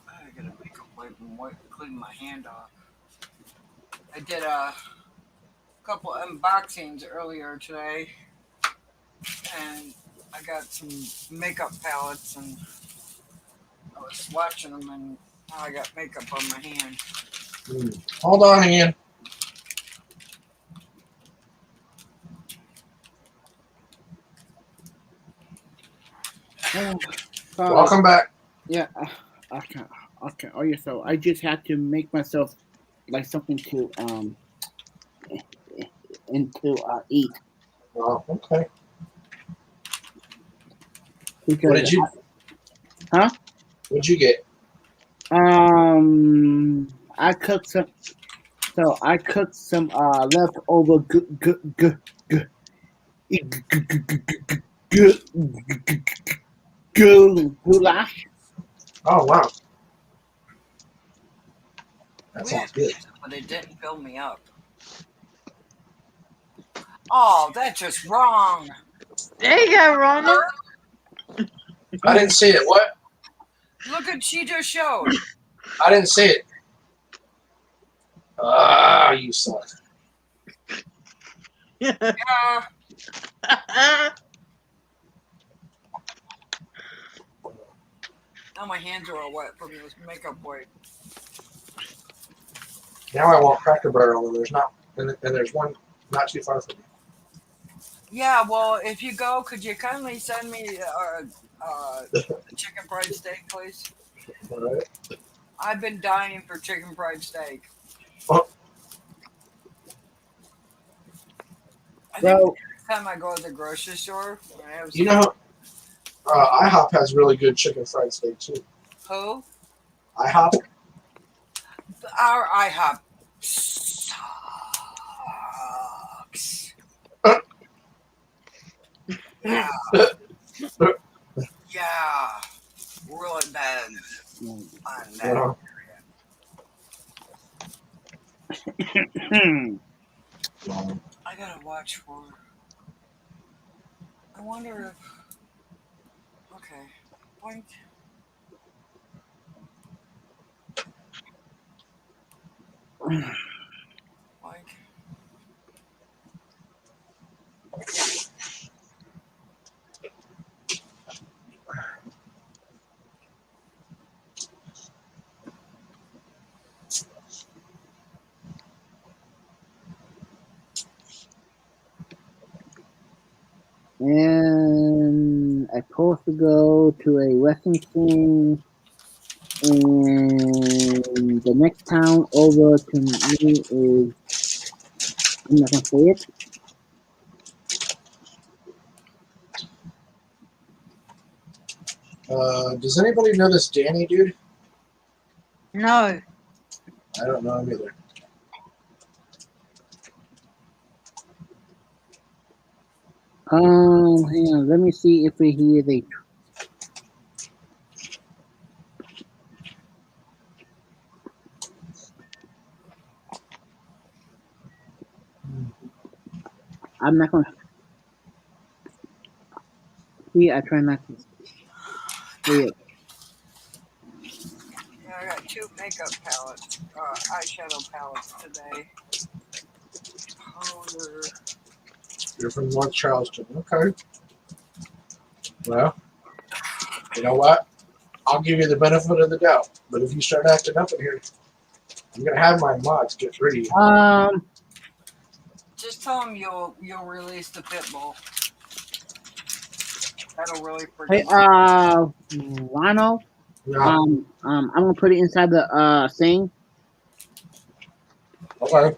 I gotta make a wipe and clean my hand off. I did a couple unboxings earlier today, and I got some makeup palettes, and I was swatching them, and now I got makeup on my hand. Hold on, Ian. Welcome back. Yeah. Okay. Oh yeah. So I just had to make myself like something to eat. Oh, okay. Because What did you? Huh? What'd you get? I cooked some. So I cooked some leftover goulash. Oh wow, that We sounds had good. pizza, but it didn't fill me up. Oh, that's just wrong. There you go, Rhonda. I didn't see it. What? Look at she just showed. I didn't see it. Ah, you suck. Yeah. Now my hands are all wet from this makeup wipe. Now I want Cracker Barrel, and there's one not too far from me. Yeah, well, if you go, could you kindly send me chicken fried steak, please? All right. I've been dying for chicken fried steak. Oh, I think Well, next time I go to the grocery store, I have you some. know, IHOP has really good chicken fried steak too. Who? IHOP. Our IHOP sucks. Yeah, yeah, really bad on that. Uh, I gotta watch for. I wonder if. Okay, point. Point. and I'm supposed to go to a wrestling thing, and the next town over to me is, I'm not gonna say it. does anybody know this Danny dude? No. I don't know him either. Hang on, let me see if he is a. I'm not gonna see. I try not to say it. Yeah, I got 2 makeup palettes, eyeshadow palettes today. Powder. You're from North Charleston. Okay. Well, you know what? I'll give you the benefit of the doubt. But if you start acting up in here, I'm gonna have my mods get rid of you. Just tell them you'll release the pit bull. That'll really Hey, freaking. Rhino. Yeah. I'm gonna put it inside the thing. Okay.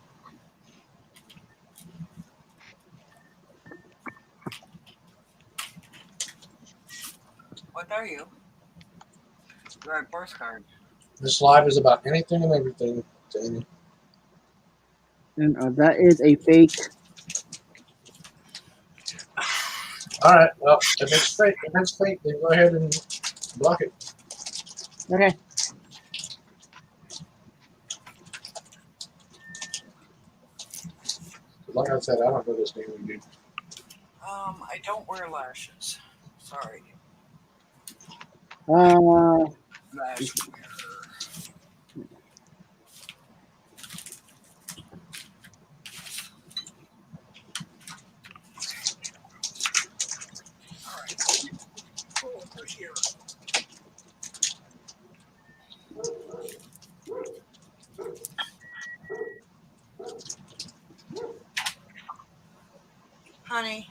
What are you? You're a postcard. This live is about anything and everything, Danny. And that is a fake. All right. Well, if it's fake, then go ahead and block it. Okay. Like I said, I don't know this Danny dude. I don't wear lashes. Sorry. Uh, Lash. Alright. Over here. Honey.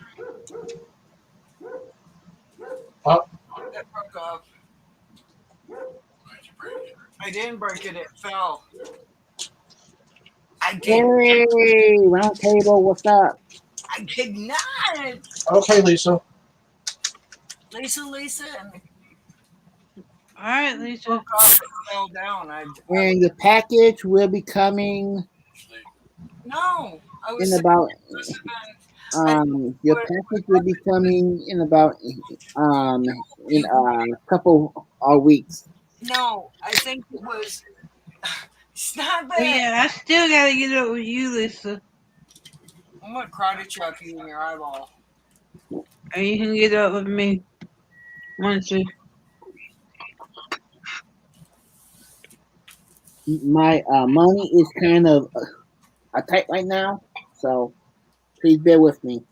Oh. That broke off. Why'd you break it? I didn't break it, it fell. I hey, did. round table. What's up? I did not. Okay, Lisa. Lisa, and it Alright, Lisa. broke off and fell down. And your package will be coming Sleep. No, I was in saying about. it must have been. Your package will be coming in about in a couple of weeks. No, I think it was. Stop But it! yeah, I still gotta get up with you, Lisa. I'm gonna karate chop you in your eyeball. And you can get up with me. Once you. My money is kind of tight right now, so please bear with me.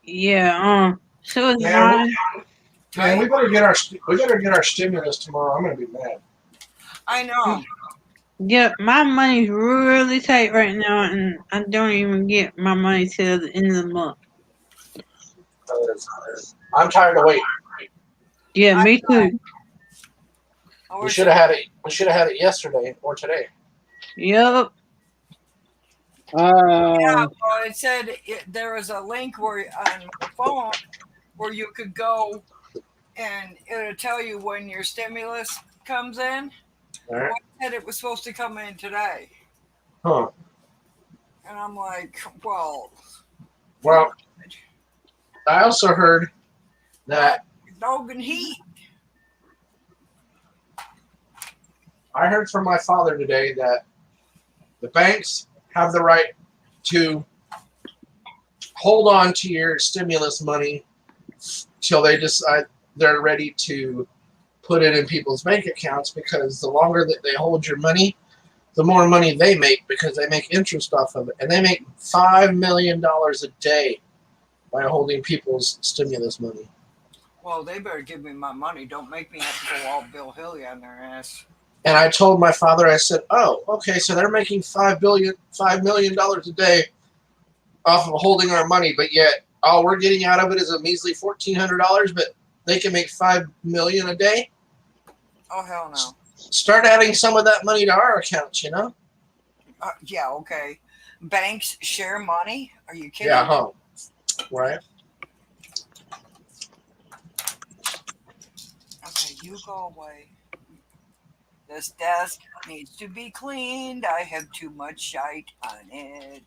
Yeah, so is Yeah, mine. Man, we better get our stimulus tomorrow. I'm gonna be mad. I know. Yeah, my money's really tight right now, and I don't even get my money till the end of the month. I'm tired of waiting. Yeah, me too. I We wish should have had it. We should have had it yesterday or today. Yep. Well, it said there was a link where on my phone where you could go and it'll tell you when your stimulus comes in. All right. Well, it said it was supposed to come in today, Huh. and I'm like, well, Well, I also heard that dog and heat. I heard from my father today that the banks have the right to hold on to your stimulus money till they decide they're ready to put it in people's bank accounts, because the longer that they hold your money, the more money they make, because they make interest off of it. And they make $5 million a day by holding people's stimulus money. Well, they better give me my money. Don't make me have to go all Bill Hilly on their ass. And I told my father, I said, oh, okay, so they're making $5 million a day off of holding our money, but yet all we're getting out of it is a measly $1,400, but they can make $5 million a day. Oh, hell no. Start adding some of that money to our accounts, you know? Yeah, okay. Banks share money? Are you kidding? Yeah, huh? Right. Okay, you go away. This desk needs to be cleaned. I have too much shite on it.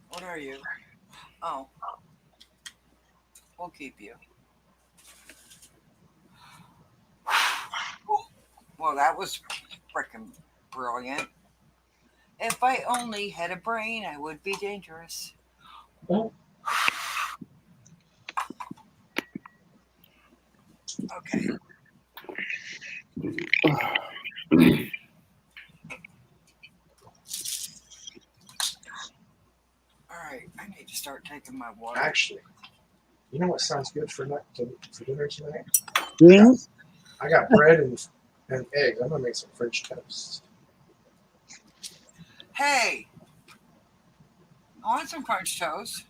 What are you? Oh. We'll keep you. Well, that was freaking brilliant. If I only had a brain, I would be dangerous. Oh. Okay. All right, I need to start taking my water. Actually, you know what sounds good for dinner tonight? Wings? I got bread and eggs. I'm gonna make some French toast. Hey, I want some French toast.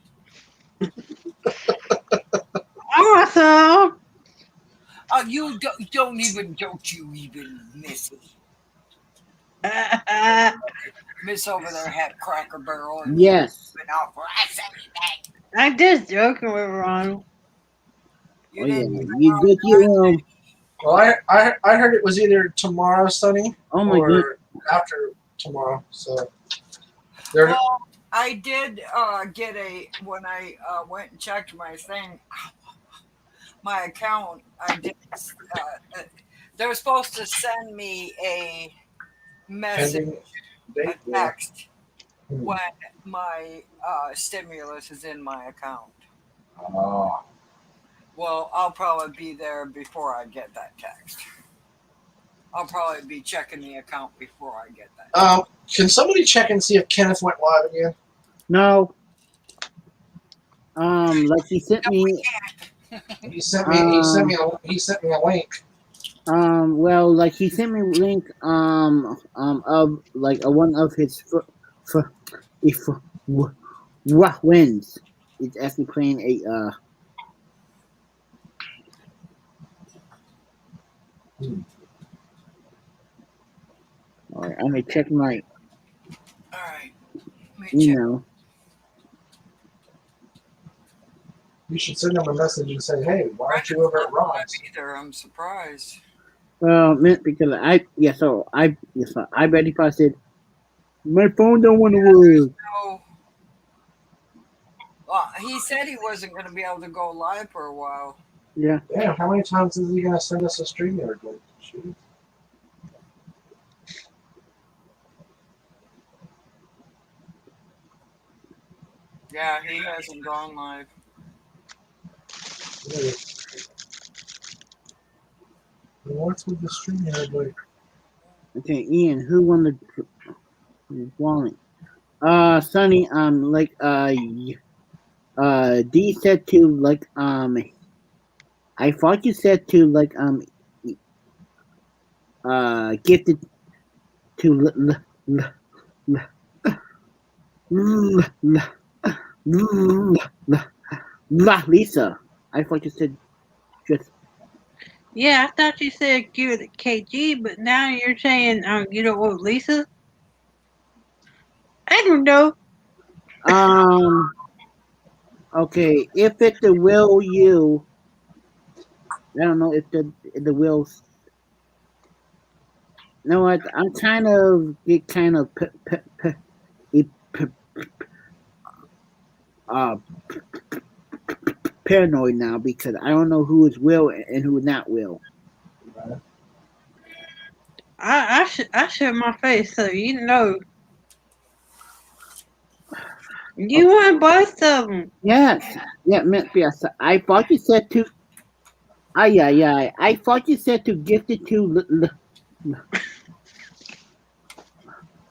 Awesome. You don't even miss it. Miss over there had Cracker Barrel and Yes. been out for anything. I'm just joking with Ronald. You Oh yeah. didn't even You know get your Well, I heard it was either tomorrow, Sonny, oh my god. or after tomorrow. So they're Well, I did get when I went and checked my thing, my account. I did. They were supposed to send me a message, pending a date. Yeah. text, when my stimulus is in my account. Oh. Well, I'll probably be there before I get that text. I'll probably be checking the account before I get that. Can somebody check and see if Kenneth went live again? No. Like he sent No, me we can't. He sent me a link. well, like he sent me a link of like one of his wins. It's actually playing a all right, I'm gonna check my All right. Let me check. email. You should send him a message and say, "Hey, why aren't you over at Ron's?" Either. I'm surprised. Well, because I already posted. My phone don't want to work. So, well, he said he wasn't going to be able to go live for a while. Yeah. Damn, how many times is he gonna send us a StreamYard link? Shoot. Yeah, he hasn't gone live. Hey. What's with the StreamYard link? Okay, Ian, who won the wallet? Sonny, D said to I thought you said to gift it to Lisa. I thought you said just. Yeah, I thought you said give it a KG, but now you're saying you don't want Lisa. I don't know. Um. Okay. If it's the will you, I don't know if the will. No, what? I'm kind of get kind of p- uh paranoid now because I don't know who is will and who is not will. I show my face so you know. You want both of them. Yes. Yeah, yes. I thought you said to. Ay, ay, ay. I thought you said to gift it to.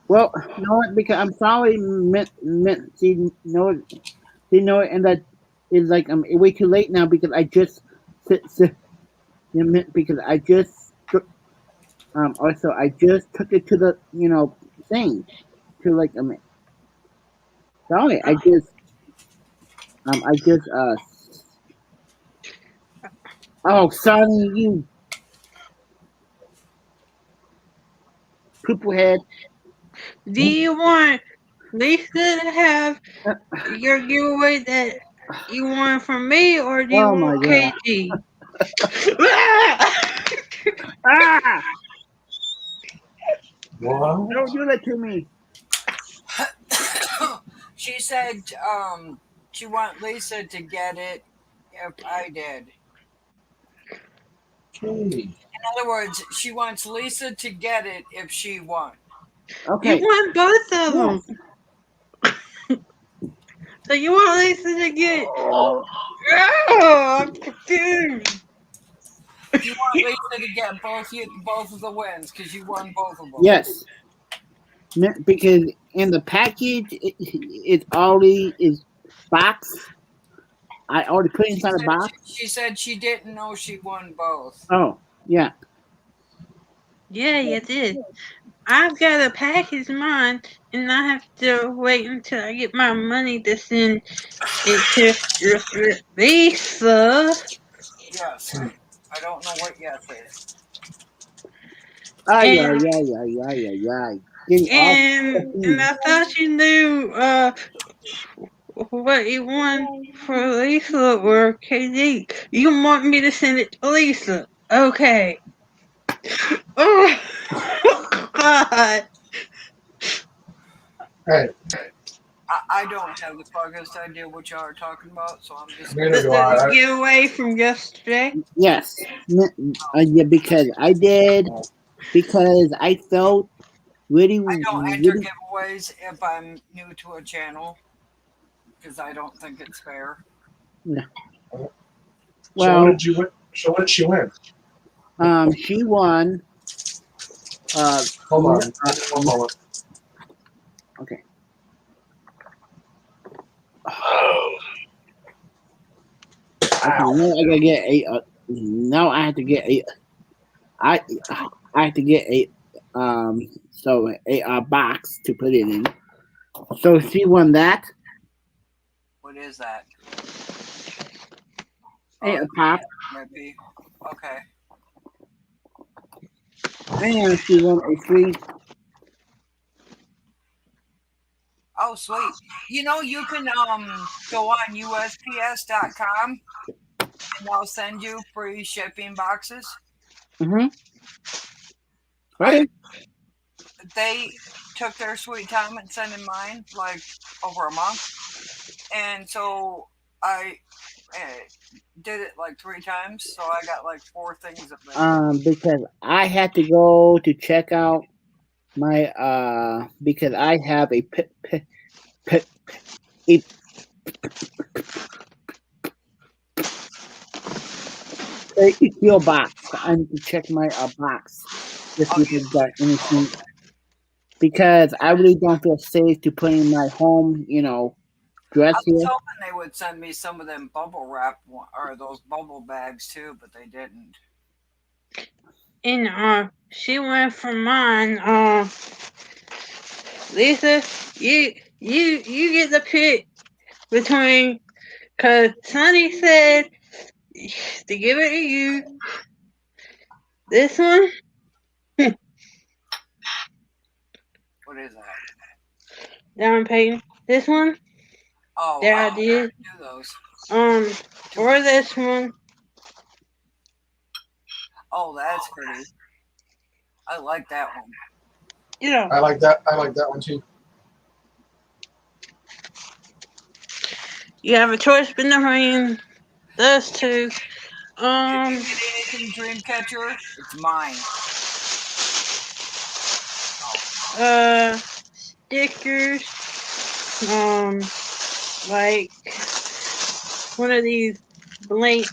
Well, you know what? Because I'm sorry, see, no, see, no, and that is like I'm way too late now because I just, because I just, also I just took it to the, thing to like sorry, I just, oh, Sonny, you poople head. Do you want Lisa to have your giveaway that you want from me, or do you Oh my want god! KG? Ah! What? Don't do that to me. She said she want Lisa to get it if I did. Okay. In other words, she wants Lisa to get it if she won. You Okay. want both of them. Yes. So you want Lisa to get. Oh, I'm confused. You want Lisa to get both of the wins because you won both of them. Yes. Because in the package, it already is box. I already put it inside a box. She said she didn't know she won both. Oh, yeah. Yeah, you did. I've got to package mine, and I have to wait until I get my money to send it to Lisa. Yes. I don't know what yes is. Ay, ay, And ay, ay, ay, ay, ay. Getting all and I thought you knew what you want for Lisa or KD. You want me to send it to Lisa? Okay. Oh God. Hey, I don't have the foggiest idea what y'all are talking about, so I'm just neither do The I. giveaway from yesterday. yes. Yeah, because I did. Because I felt really, I don't enter really. giveaways if I'm new to a channel because I don't think it's fair. Yeah. So what Well, did you win? So what did she win? she won. Hold n- on. Give me one moment. okay. Okay. Ow. Now I gotta get a. Now I have to get a. I I have to get a so a box to put it in. So she won that. What is that? A Oh, pop, might be. Okay. and she won a free. Oh, sweet. You know, you can go on USPS.com and they'll send you free shipping boxes. Mm-hmm. I Right. They took their sweet time and sending mine like over a month, and so I did it like 3 times. So I got like 4 things of it. Because I had to go to check out my because I have p- a PO box. I need to check my box to see Oh, if it's got anything because I really don't feel safe to put in my home, I dress was here. hoping they would send me some of them bubble wrap or those bubble bags too, but they didn't. And she went for mine. Lisa, You get the pick between, cause Sonny said to give it to you. This one, What is that? down Payton. This one Oh, that I I did. do those. Or this one. Oh, that's pretty. I like that one. You know, I like that. I like that one too. you have a choice between those two. If you get anything Dreamcatcher, it's mine. Stickers. Like one of these blank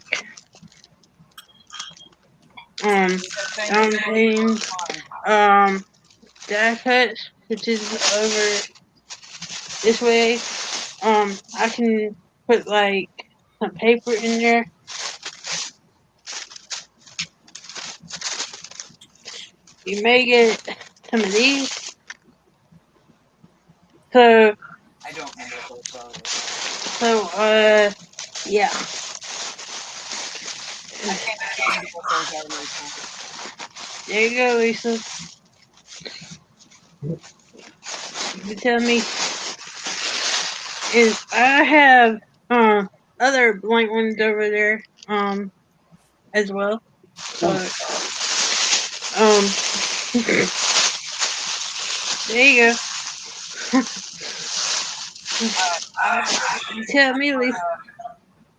things, die cuts, which is over this way. I can put like some paper in there. You may get some of these. So I don't know what those are. yeah. I can't imagine what those are, Lisa. There you go, Lisa. You tell me. Is I have other blank ones over there as well. But there you go. You tell me, Lisa.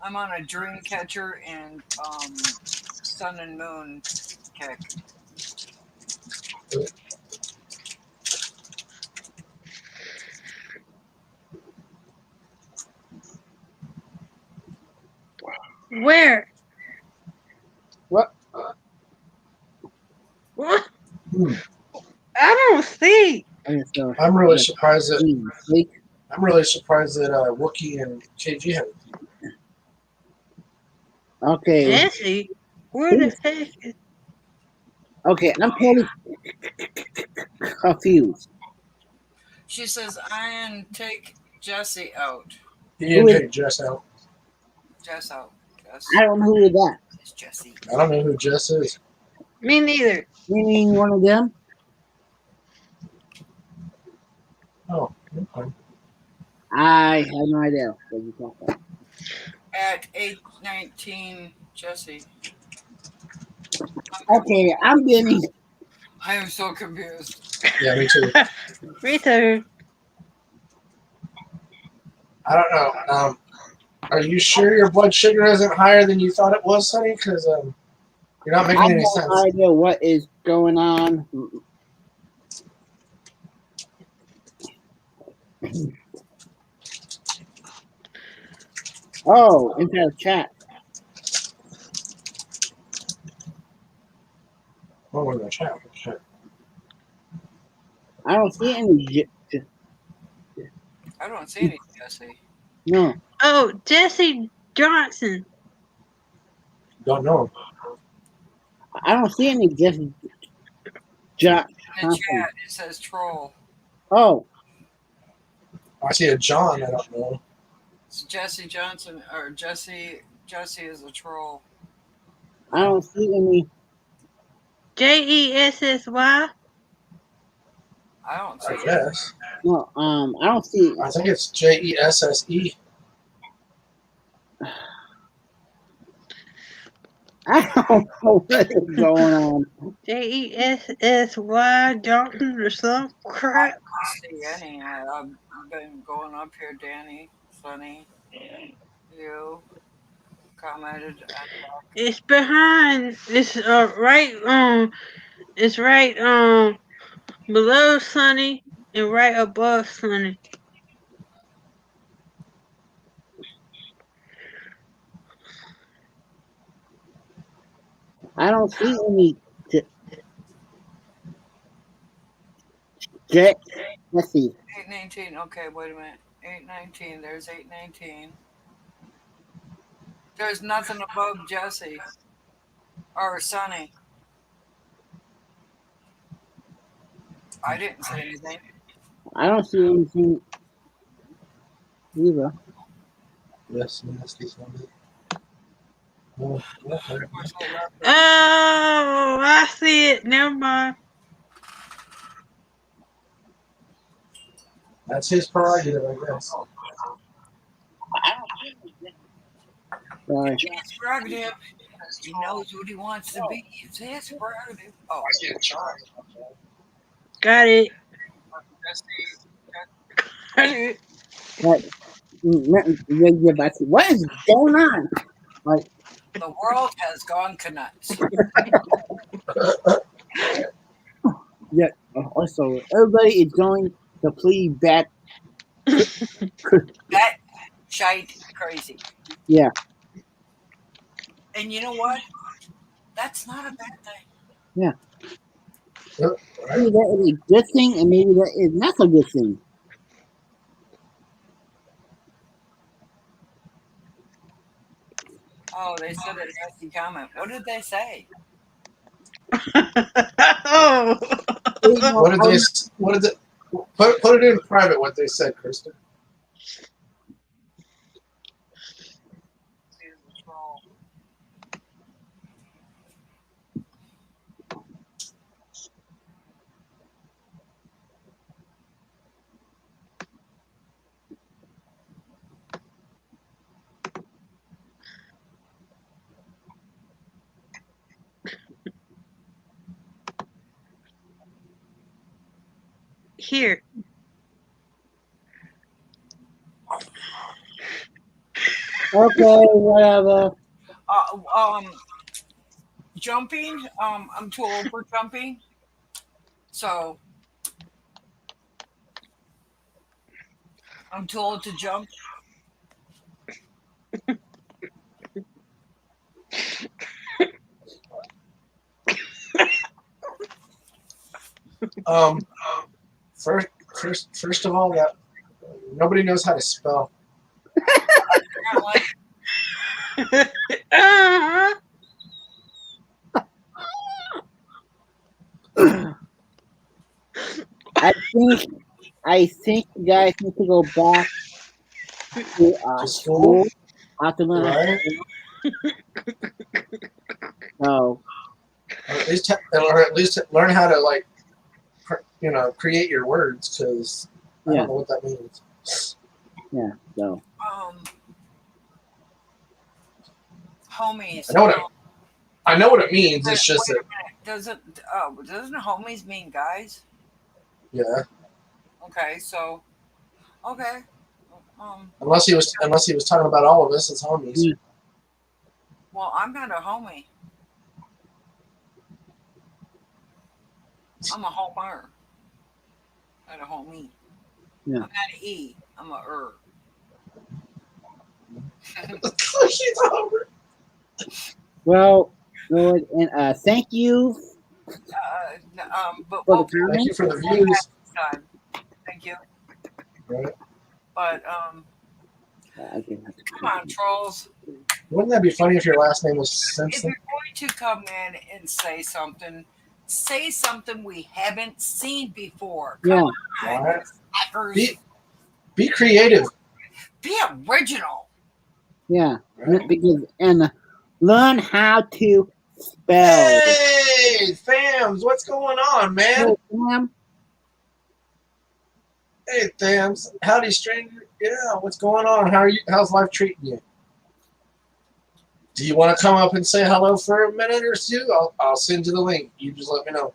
I'm on a Dreamcatcher and Sun and Moon kick. Where? What? What? Hmm. I don't see. I'm really surprised that Wookie and KG have it. Okay. Jesse, where the heck is... Okay, I'm totally confused. She says, "Ian, take Jesse out." He and Jay Jess out. Jess out. Jess. I don't know who is that. It's Jesse. I don't know who Jess is. Me neither. You mean one of them? Oh, okay. I have no idea what you talking about. At 8:19, Jesse. Okay, I'm getting. I am so confused. Yeah, me too. Me too. I don't know. Are you sure your blood sugar isn't higher than you thought it was, Sonny? Because you're not making I have any no sense. idea what is going on. Oh, Untitled Chat. Oh, we're in the chat. Shit. I don't see any. I don't see any Jesse. No, Oh, Jesse Johnson. Don't know him. I don't see any. Just Jack. In the chat, it says troll. Oh, I see a John. I don't know. It's Jesse Johnson or Jesse. Jesse is a troll. I don't see any. Jessy. I don't see I it. guess. No, I don't see. I think it's Jesse. I don't know what is going on. Jessy Johnson or some I crap. don't see any. I've been going up here, Danny, Sonny, you commented. It's behind. It's right. It's right. Below Sunny and right above Sunny. I don't see any. Let's see. 8:19. Okay, wait a minute. 8:19. There's 8:19. There's nothing above Jesse or Sonny. I didn't say anything. I don't see anything. Eva. Yes, this one. Oh, okay. Oh, I see it. Never mind. That's his prerogative, I guess. Sorry. His prerogative. He knows what he wants to be. It's his prerogative. Oh, Got it. Got it. What is going on? Like, the world has gone nuts. yeah. Also, everybody is going to please that. That shite crazy. Yeah. And you know what? That's not a bad thing. Yeah. Yep, Maybe right. that is a good thing, and maybe that is not a good thing. Oh, they said a nasty comment. What did they say? Oh. You know, What did they? What did they? Put it in private. What they said, Kristen. Here. okay, whatever. Jumping. I'm too old for jumping. So I'm too old to jump. Um, first of all, that nobody knows how to spell. Uh-huh. I think you guys need to go back to To school, school after learning. right? So Or at least learn how to like, create your words, because I yeah, don't know what that means. yeah. So Homies. I know what it means. It's just Wait that, a minute. Doesn't homies mean guys? yeah. Okay, so okay. Unless he was talking about all of us as homies. yeah. Well, I'm not a homie. I'm a homer. Not a homie. Yeah. I'm not an E. I'm a She's over. Well, Lord, and thank you But for the we'll Thank comment. you for the views. time. Thank you. Right? But I didn't have to come on, trolls. Wouldn't that be funny if your last name was If Simpson? you're going to come in and say something we haven't seen before. Come Yeah, on, Right? hackers. Be creative. Be original. yeah. Right? Because and learn how to spell. Hey, Thams, what's going on, man? Hey, Sam. Hey, Thams, howdy, stranger. Yeah, what's going on? How are you? How's life treating you? Do you want to come up and say hello for a minute or two? I'll send you the link. You just let me know.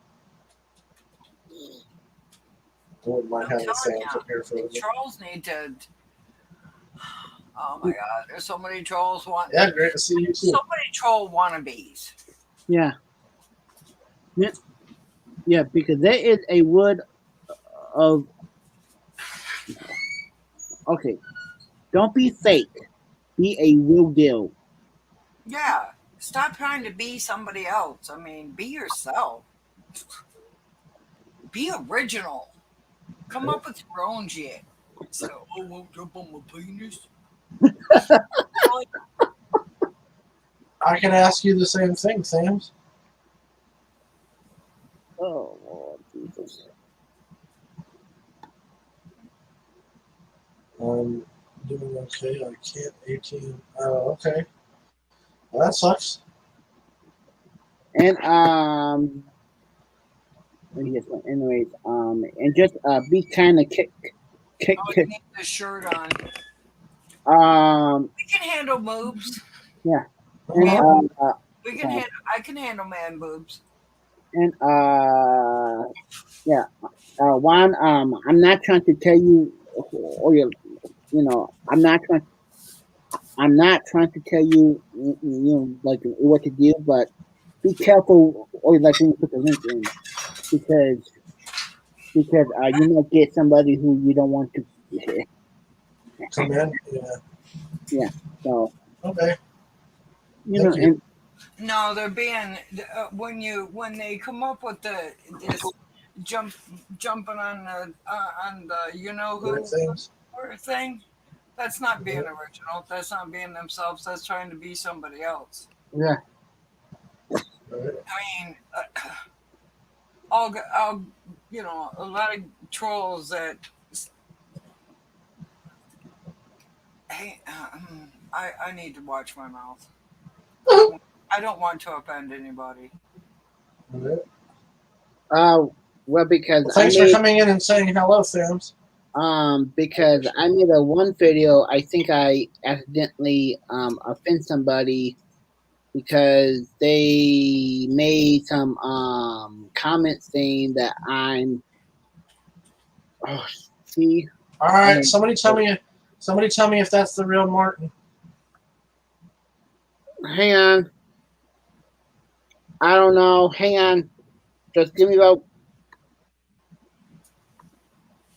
I wouldn't mind I'm having telling Thams up here for a you, little bit. trolls need to. Oh my God, there's so many trolls. Yeah, great to see you too. So many troll wannabes. Yeah. Yeah. Yeah, because there is a word of okay. Don't be fake. Be a real deal. Yeah, stop trying to be somebody else. I mean, be yourself. Be original. Come up with your own shit. So, oh, won't jump on my penis. Really? I can ask you the same thing, Thams. Oh Lord Jesus. doing okay. I can't ATM. Oh, okay. Well, that sucks. And anyways, and just be kind of kick. Oh, you need the shirt on. We can handle boobs. Yeah. Me Uh-huh. and- We can handle. I can handle man boobs. And yeah. Juan, I'm not trying to tell you, or I'm not trying to tell you, like what to do, but be careful, or like when you put the link in, because you might get somebody who you don't want to. Come in. Yeah. Yeah. So Okay. you Thank you. and No, they're being when they come up with this jumping on the Weird who things. or thing. That's not being original. That's not being themselves. That's trying to be somebody else. yeah. Right. I mean, a lot of trolls that. Hey, I need to watch my mouth. I don't want to offend anybody. Right. Well, because Well, thanks for coming in and saying hello, Sims. because I made a one video. I think I accidentally offend somebody because they made some comments saying that I'm. Oh, see. All right. Somebody tell me if that's the real Martin. Hang on. I don't know. Hang on. Just give me about.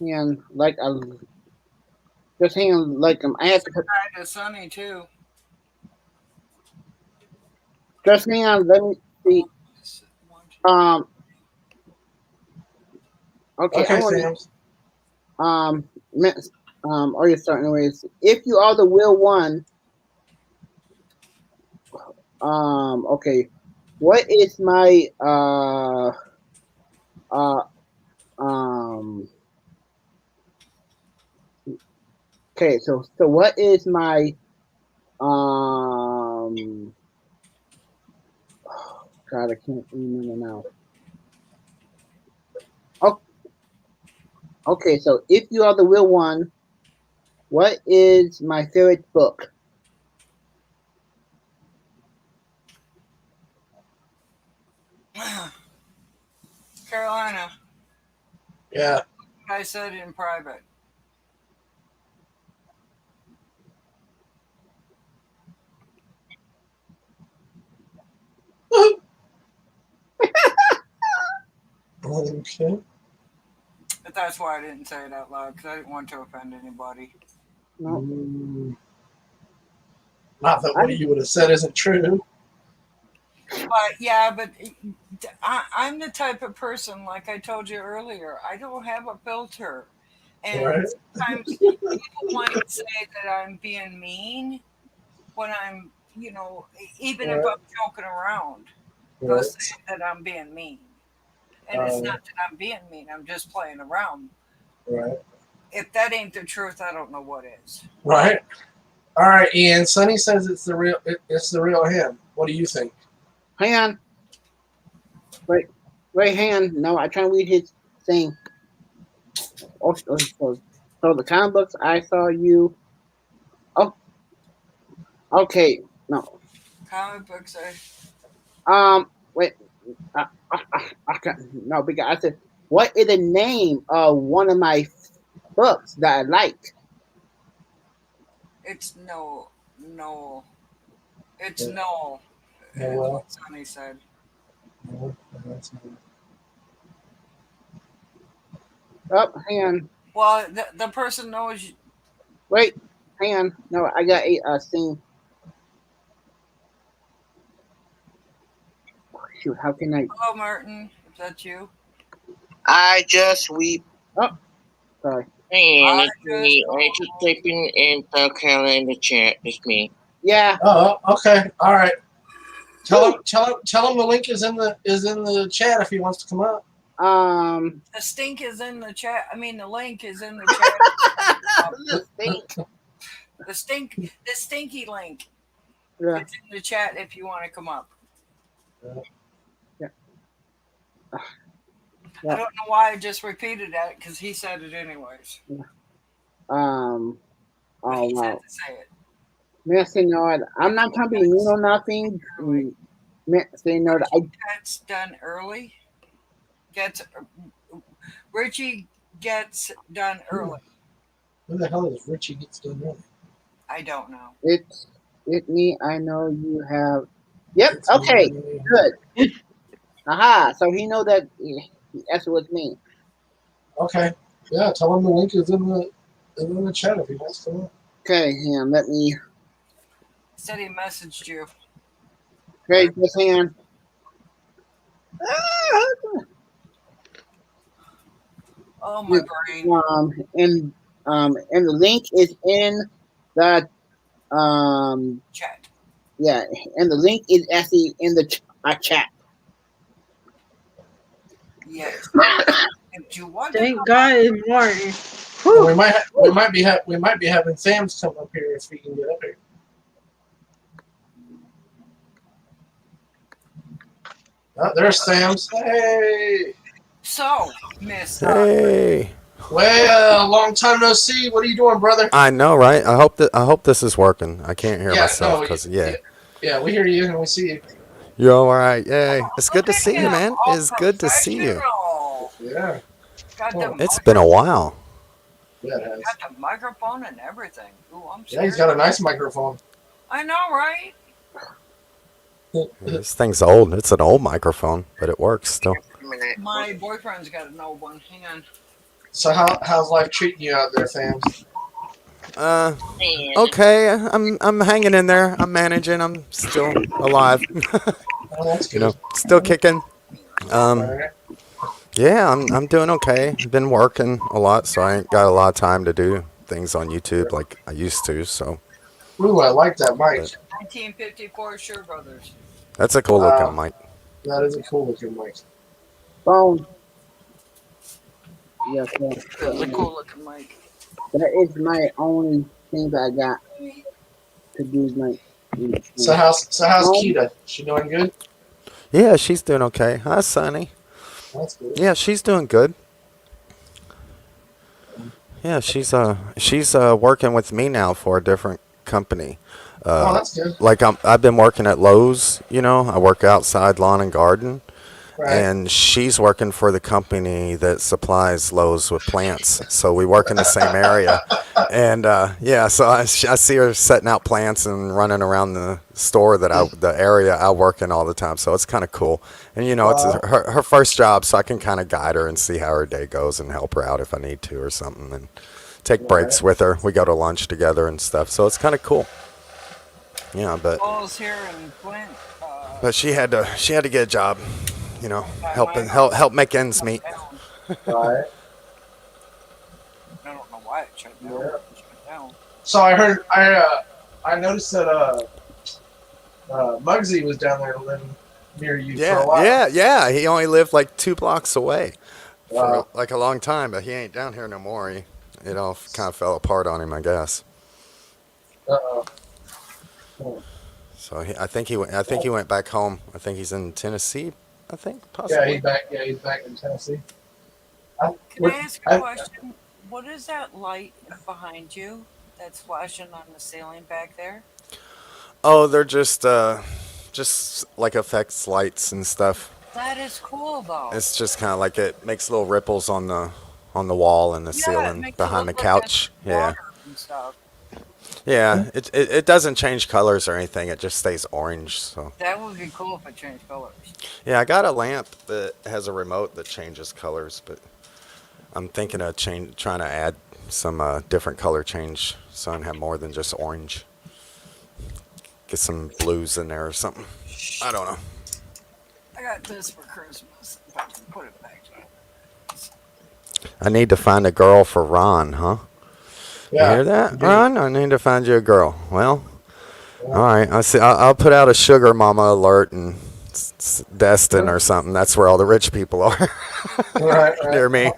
Hang on. Like just hang on. Like I have to put. Kind of sunny too. Just hang on. Let me see. Okay. Okay, I'm gonna. Sims. Or you're starting with if you are the real one. Okay. What is my uh um okay, so what is my God, I can't remember now. Oh, okay, so if you are the real one, what is my favorite book? Carolina, Yeah. I said in private. Okay. But that's why I didn't say it out loud because I didn't want to offend anybody. No. Not that what you would have said isn't true. But yeah, I'm the type of person, like I told you earlier, I don't have a filter. And Right. sometimes people might say that I'm being mean when I'm, even if Right. I'm joking around, they'll Right. say that I'm being mean. And it's not that I'm being mean, I'm just playing around. Right. If that ain't the truth, I don't know what is. Right. All right, Ian. Sonny says it's the real. It's the real him. What do you think? Hang on. Wait, hang on. No, I try to read his thing. So the comic books I saw you. Oh, okay. No. Comic books are. Wait. No, because I said, what is the name of one of my books that I like? It's no. It's Yeah. no. Yeah, Is well. what Sonny said. No, that's not. Oh, hang on. Well, the person knows. Wait, hang on. No, I got a thing. Shoot, how can I? Hello, Martin. Is that you? I just weep. Oh, sorry. And I it's me. I just typing in the calendar in the chat. It's me. Yeah. Oh, okay. All right. Tell him the link is in the chat if he wants to come up. The stink is in the chat. I mean, the link is in the chat. The stink. The stinky link. Yeah. It's in the chat if you want to come up. Yeah. I Yeah. don't know why I just repeated that because he said it anyways. Oh But he said wow. to say it. Senor, I'm not trying to be mean or nothing. Senor, That's done early. Richie gets done early. Who the hell is Richie gets done early? I don't know. it's me. I know you have. Yep. It's Okay. me. Good. Aha. So he know that. That's what me. Okay. Yeah, tell him the link is in the chat if he wants to know. Okay. Let me. Said he messaged you. Okay. Just hang on. Oh my brain. And the link is in the Chat. yeah, and the link is actually in the chat. Yes. If you want Thank God it's Martin. Well, we might be having Sam's come up here if he can get up here. Oh, there's Sam's. Hey. So, Miss. Hey. Well, long time no see. What are you doing, brother? I know, right? I hope this is working. I can't hear myself because Yeah, we hear you and we see you. You're all right. Yay! It's good to Look at see you, him, man. all It's good to see you. professional. Yeah. Got Oh, the It's been a while. Yeah, it has. got the microphone and everything. Ooh, I'm Yeah, he's scared. got a nice microphone. I know, right? This thing's old. It's an old microphone, but it works still. My boyfriend's got an old one. Hang on. So how's life treating you out there, Sam's? Okay. I'm hanging in there. I'm managing. I'm still alive. Oh, that's good. Still kicking. All right. Yeah, I'm doing okay. Been working a lot, so I ain't got a lot of time to do things on YouTube like I used to. So Ooh, I like that mic. 1954 Sure Brothers. that's a cool looking mic. That is a cool looking mic. Phone. Yes, That's a cool looking mic. that is my only thing that I got to do my. So how's Keita? She doing good? Yeah, she's doing okay. Hi, Sonny. That's good. Yeah, she's doing good. Yeah, she's working with me now for a different company. Oh, that's good. Like I've been working at Lowe's. I work outside lawn and garden, Right. and she's working for the company that supplies Lowe's with plants. So we work in the same area, and so I see her setting out plants and running around the store the area I work in all the time. So it's kind of cool, and it's her first job, so I can kind of guide her and see how her day goes and help her out if I need to or something, and take breaks with her. We go to lunch together and stuff. So it's kind of cool. Yeah, but Paul's here in Flint. but she had to get a job. Help make ends meet. Right. I don't know why it shut down. Yeah. It shut down. So I heard I noticed that Muggsy was down there living near you for a while. Yeah. He only lived like 2 blocks away for Wow. like a long time, but he ain't down here no more. It all kind of fell apart on him, I guess. Uh-oh. So I think he went back home. I think he's in Tennessee. I think Yeah, possibly. he's back in Tennessee. Can I ask a question? What is that light behind you that's flashing on the ceiling back there? Oh, they're just like effects lights and stuff. That is cool, though. It's just kind of like it makes little ripples on the wall and the it ceiling makes it behind the look like couch. there's Yeah. water and stuff. Yeah, it doesn't change colors or anything. It just stays orange. So That would be cool if it changed colors. yeah, I got a lamp that has a remote that changes colors, but I'm thinking of trying to add some different color change so I can have more than just orange. Get some blues in there or something. I don't know. I got this for Christmas. If I can put it back. I need to find a girl for Ron, huh? Yeah. You hear that, you do. Ron? I need to find you a girl. Well, all right. I see. I'll put out a sugar mama alert and Destin or something. That's where all the rich people are. Right. Near me. All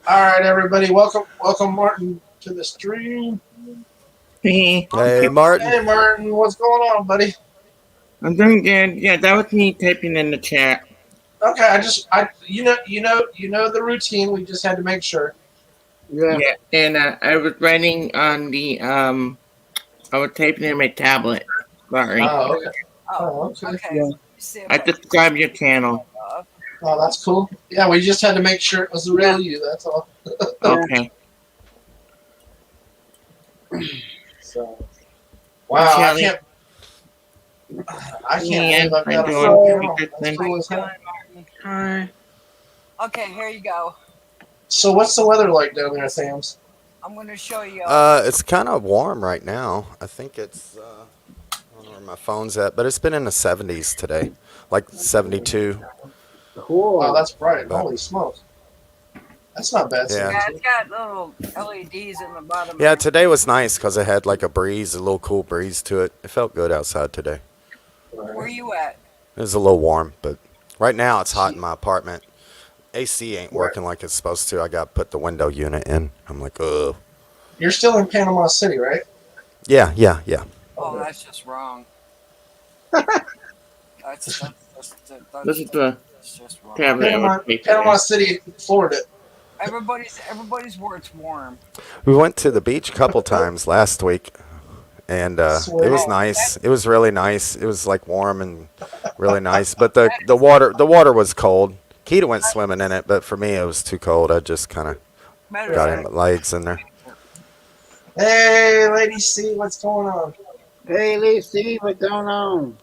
right, everybody. Welcome Martin to the stream. Hey, Hey, Martin. Hey, Martin, what's going on, buddy? I'm doing good. Yeah, that was me typing in the chat. Okay, you know the routine. We just had to make sure. Yeah, and I was writing on the I was typing in my tablet. Sorry. Oh, okay. Oh, Oh, okay. okay. Yeah. Let me see if I subscribed your channel. Oh, that's cool. Yeah, we just had to make sure it was the real you. That's all. Okay. So, wow, Shelly. I can't Yeah, believe I've got a I'm full doing panel. good. That's cool as hell. Hi. Okay, here you go. So, what's the weather like down there, Thams? I'm going to show you. It's kind of warm right now. I think it's I don't know where my phone's at, but it's been in the 70s today, like 72. Cool. Wow, that's bright. But- Holy smokes. That's not bad. Yeah. Yeah, it's got little LEDs in the bottom. Yeah, today was nice because it had like a breeze, a little cool breeze to it. It felt good outside today. Where you at? It was a little warm, but right now it's hot in my apartment. AC ain't Where? working like it's supposed to. I got to put the window unit in. I'm like, ugh. You're still in Panama City, right? Yeah. Oh, that's just wrong. That's This is the just wrong. tablet. Panama City, Florida. Everybody's where it's warm. We went to the beach a couple times last week, and it was Sweet. nice. It was really nice. It was like warm and really nice, but the water was cold. Keita went swimming in it, but for me it was too cold. I just kind of Matter got of in fact, my legs in there. Hey, Lady C, what's going on? Hey, Lucy, what's going on?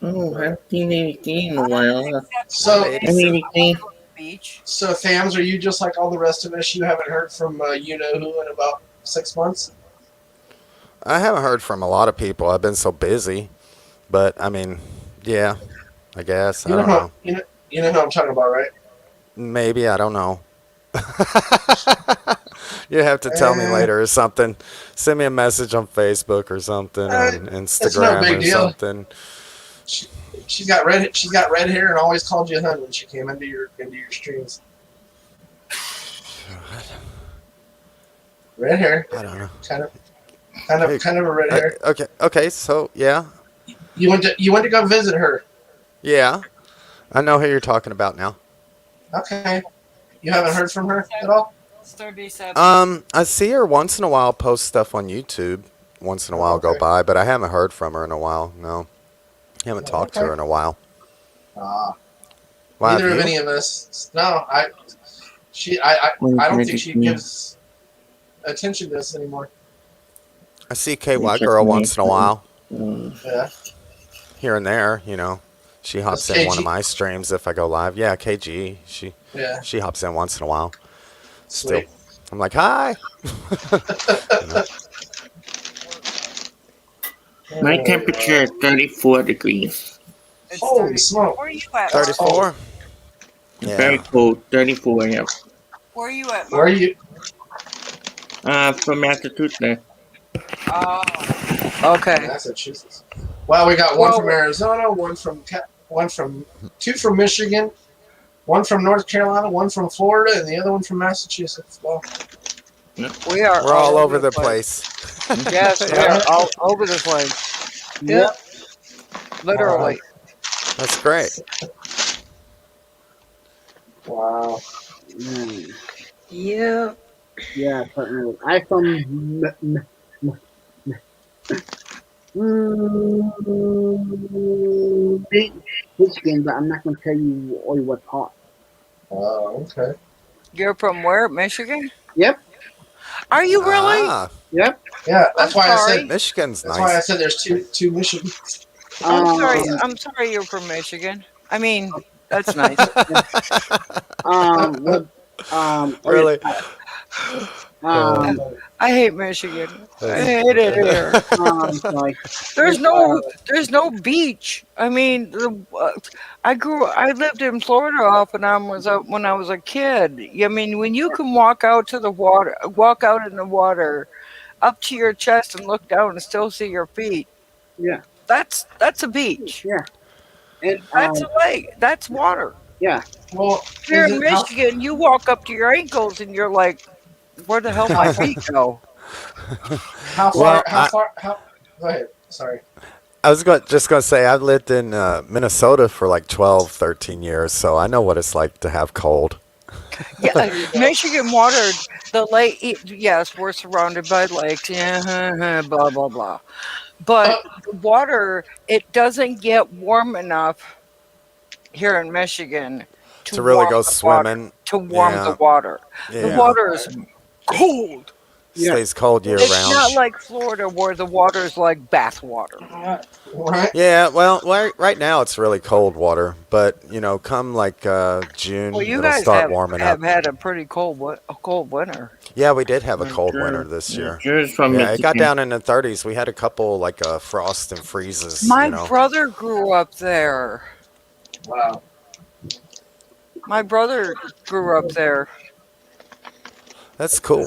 Oh, I haven't seen anything in a while. So, I mean, anything? beach. so Thams, are you just like all the rest of us? You haven't heard from you know who in about 6 months? I haven't heard from a lot of people. I've been so busy, but I mean, yeah, I guess I don't know. You know who I'm talking about, right? Maybe I don't know. You have to tell me later or something. Send me a message on Facebook or something, on it's no Instagram big or deal. something. She's got red hair and always called you hun when she came into your streams. Red hair, I don't know. kind of a red hair. Okay. So yeah, You went to go visit her. yeah, I know who you're talking about now. Okay. You haven't heard from her at all? It's 37. I see her once in a while post stuff on YouTube. Once in a while go Okay. by, but I haven't heard from her in a while. No, haven't talked to her in a while. Wow, have neither of you? any of us. No, I don't think she gives attention to us anymore. I see KY Girl once in a while, Yeah. here and there. You know, she hops That's in one KG. of my streams if I go live. Yeah, KG. Yeah. She hops in once in a while. Still, Sweet. I'm like, hi. My temperature is 34 degrees. It's Holy 30. smoke. Where are you at? 34. Very Yeah. cold. 34, yeah. Where are you at? Where are Mark? you? From Massachusetts. Oh, okay. Massachusetts. Well, we got one Well- from Arizona, two from Michigan, one from North Carolina, one from Florida, and the other one from Massachusetts. Well, We are. We're all over the place. Yes, we are all over the place. Yep. Literally. That's great. Wow. Yep. Yeah, I from Michigan, but I'm not going to tell you all what part. Oh, okay. You're from where? Michigan? Yep, Are you really? Ah, yep. Yeah, that's I'm why I sorry. said. Michigan's That's why I nice. said there's two Michigans. I'm sorry you're from Michigan. I mean, that's nice. What, Really? I hate Michigan. I hate it here. Like, There's no beach. I mean, I lived in Florida off and on when I was a kid. I mean, when you can walk out in the water, up to your chest and look down and still see your feet. yeah, That's a beach. yeah. And, That's a lake. That's water. yeah. Well, Here is in it- how- Michigan, you walk up to your ankles and you're like, where the hell my feet go? How far? Well, How far? How? Go ahead. Sorry. I was just going to say, I've lived in Minnesota for like 12, 13 years, so I know what it's like to have cold. Yeah, There you go. Michigan water, the lake. Yes, we're surrounded by lakes. Yeah, blah blah blah. But the water, it doesn't get warm enough here in Michigan to To really warm go the water. swimming, To warm the yeah, water, the yeah. water is cold. Yeah. Stays cold year It's round. not like Florida where the water is like bath water. Right. Yeah, well, right now it's really cold water, but come like June, Well, you it'll guys start warming up. have had a pretty cold winter. Yeah, we did have a My cold Drew- winter this year. Drew's from Yeah, it got Michigan. down in the 30s. We had a couple like frost and freezes. My brother grew up there. Wow. My brother grew up there. That's cool.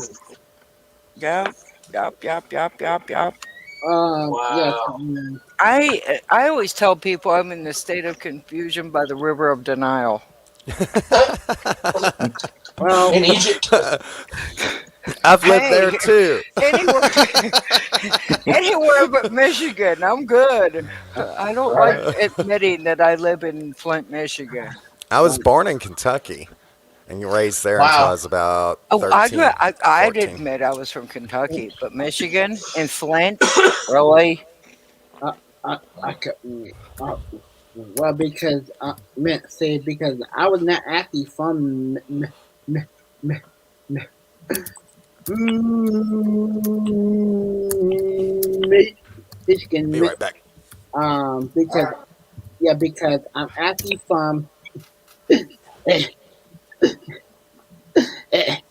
Yep, yep, yep, yep, yep, yep. Yes. Wow. I always tell people I'm in the state of confusion by the river of denial. Well, In Egypt. I've lived there Hey, too. anywhere, anywhere but Michigan, I'm good. I don't like Right. admitting that I live in Flint, Michigan. I was born in Kentucky and raised there until I Wow. was about Oh, 13, I'd 14. admit I was from Kentucky, but Michigan and Flint, really? I could, well, because because I was not actually from Michigan, Be right back. because because I'm actually from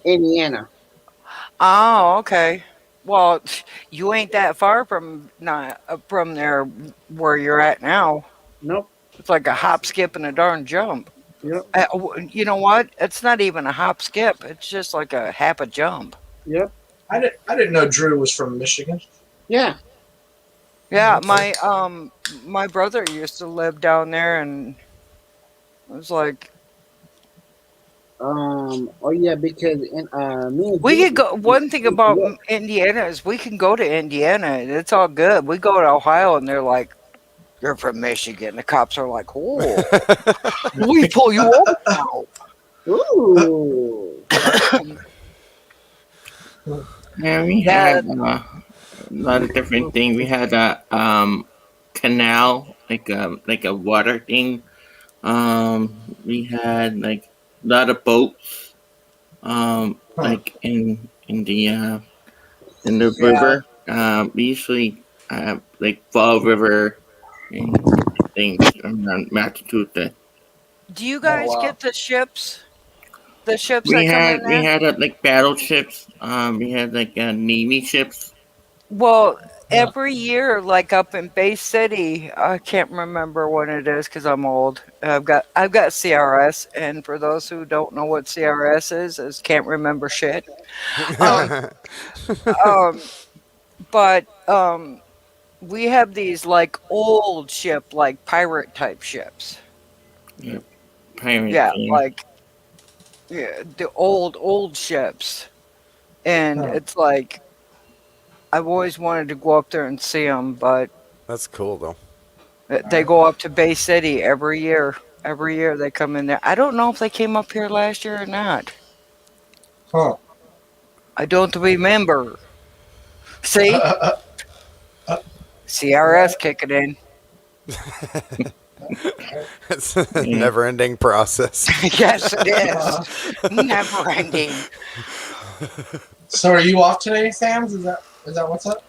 Indiana. Oh, okay. Well, you ain't that far from not from there where you're at now. Nope. It's like a hop, skip, and a darn jump. Yep. You know what? It's not even a hop, skip. It's just like a half a jump. Yep. I didn't know Drew was from Michigan. Yeah. Yeah, Okay. my brother used to live down there, and it was like Oh yeah, because in me and we Drew, could go. One thing about Indiana is we can go to Indiana. And it's all good. We go to Ohio, and they're like, "You're from Michigan." The cops are like, "Oh, we pull you over now." ooh. Yeah, we That had a lot of different things. We had a canal, like a water thing. We had like a lot of boats, Huh. like in the yeah. river. We usually like Fall River and things around Massachusetts. Do you Oh guys wow. get the ships? The ships that come in We there? had like battleships. We had like navy ships. Well, Huh. every year, like up in Bay City, I can't remember when it is because I'm old. I've got CRS, and for those who don't know what CRS is can't remember shit. Um, um, but we have these like old ship, like pirate type ships. Yeah, pirate Yeah, thing. like the old ships, and Huh. it's like I've always wanted to go up there and see them, but That's cool though. they go up to Bay City every year. Every year they come in there. I don't know if they came up here last year or not. Huh. I don't remember. See? Uh, CRS kicking in. It's a Yeah. never-ending process. Yes, it is. Never ending. so are you off today, Sam? Is that what's up?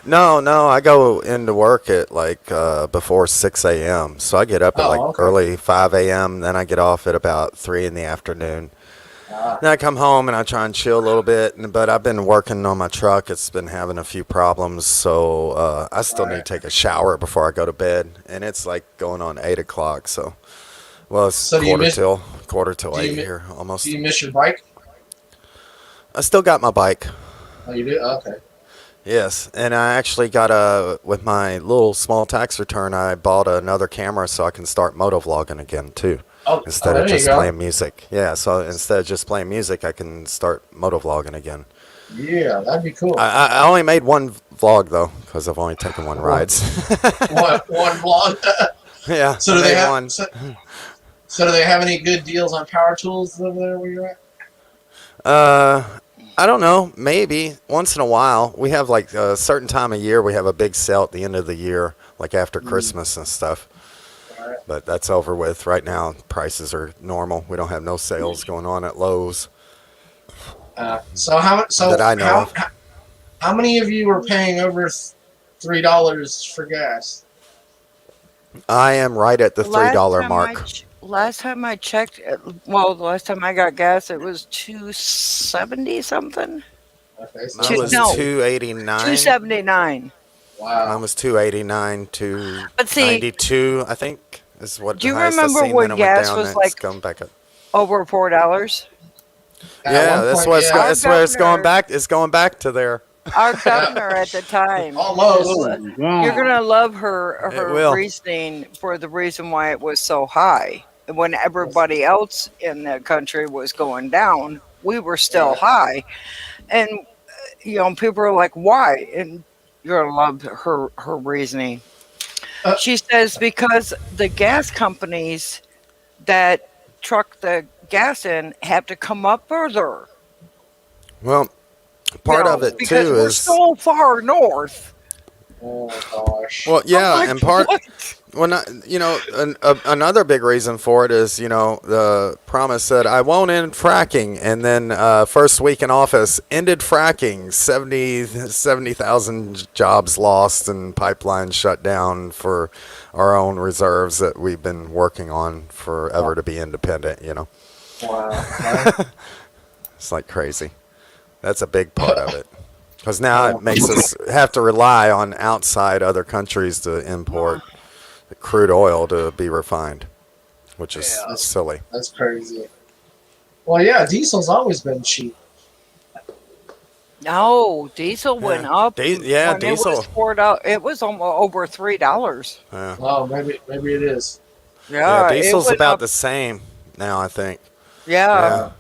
No, I go into work at like before 6 a.m. So I get up at like Oh, okay. early 5 a.m. Then I get off at about 3 in the afternoon. Then I come home and I try and chill a little bit. But I've been working on my truck. It's been having a few problems. So I still need to take a shower before I go to bed. And it's like going on 8 o'clock. So, well, it's So do you miss? quarter till Do you 8 mi- here almost. Do you miss your bike? I still got my bike. Oh, you do. Okay. Yes, and I actually got with my little small tax return, I bought another camera so I can start motovlogging again too, Oh, instead there of you just go. playing music. Yeah, so instead of just playing music, I can start motovlogging again. Yeah, that'd be cool. I only made one vlog though, because I've only taken one rides. One vlog. Yeah. So I do they made have? one. So do they have any good deals on power tools over there where you're at? I don't know. Maybe once in a while. We have like a certain time of year. We have a big sale at the end of the year, like after Christmas and stuff. Alright. But that's over with. Right now, prices are normal. We don't have no sales going on at Lowe's. So how? So That I know how, of. how many of you are paying over $3 for gas? I am right at the $3 mark. Last time I checked, well, the last time I got gas, it was 270 something. Okay, so Mine Two- was no. 289. 279. wow. Mine was 289 But see, 292. I think is what do the you highest I've remember seen. when Then it went gas down. was It's like going back up. over $4? At Yeah, one that's point, what it's, yeah. that's where it's going Governor- back. It's going back to there. Our governor at the time. Almost. Oh, God. You're gonna love her It will. reasoning for the reason why it was so high. When everybody else in the country was going down, we were still high, and people are like, "Why?" And you're gonna love her reasoning. She says because the gas companies that truck the gas in have to come up further. Well, part of it because too we're is so far north. Oh gosh. well, yeah, I'm like, and part. what? Well, not, another big reason for it is, the promise said, I won't end fracking. And then first week in office, ended fracking, 70,000 jobs lost and pipelines shut down for our own reserves that we've been working on forever to be independent, Wow. It's like crazy. That's a big part of it. Because now it makes us have to rely on outside other countries to import crude oil to be refined, which is silly. That's crazy. Well, yeah, diesel's always been cheap. No, diesel went up. When diesel. It was $4. It was almost over $3. Yeah, Oh, maybe it is. yeah, It diesel's went about up. the same now, I think. Yeah,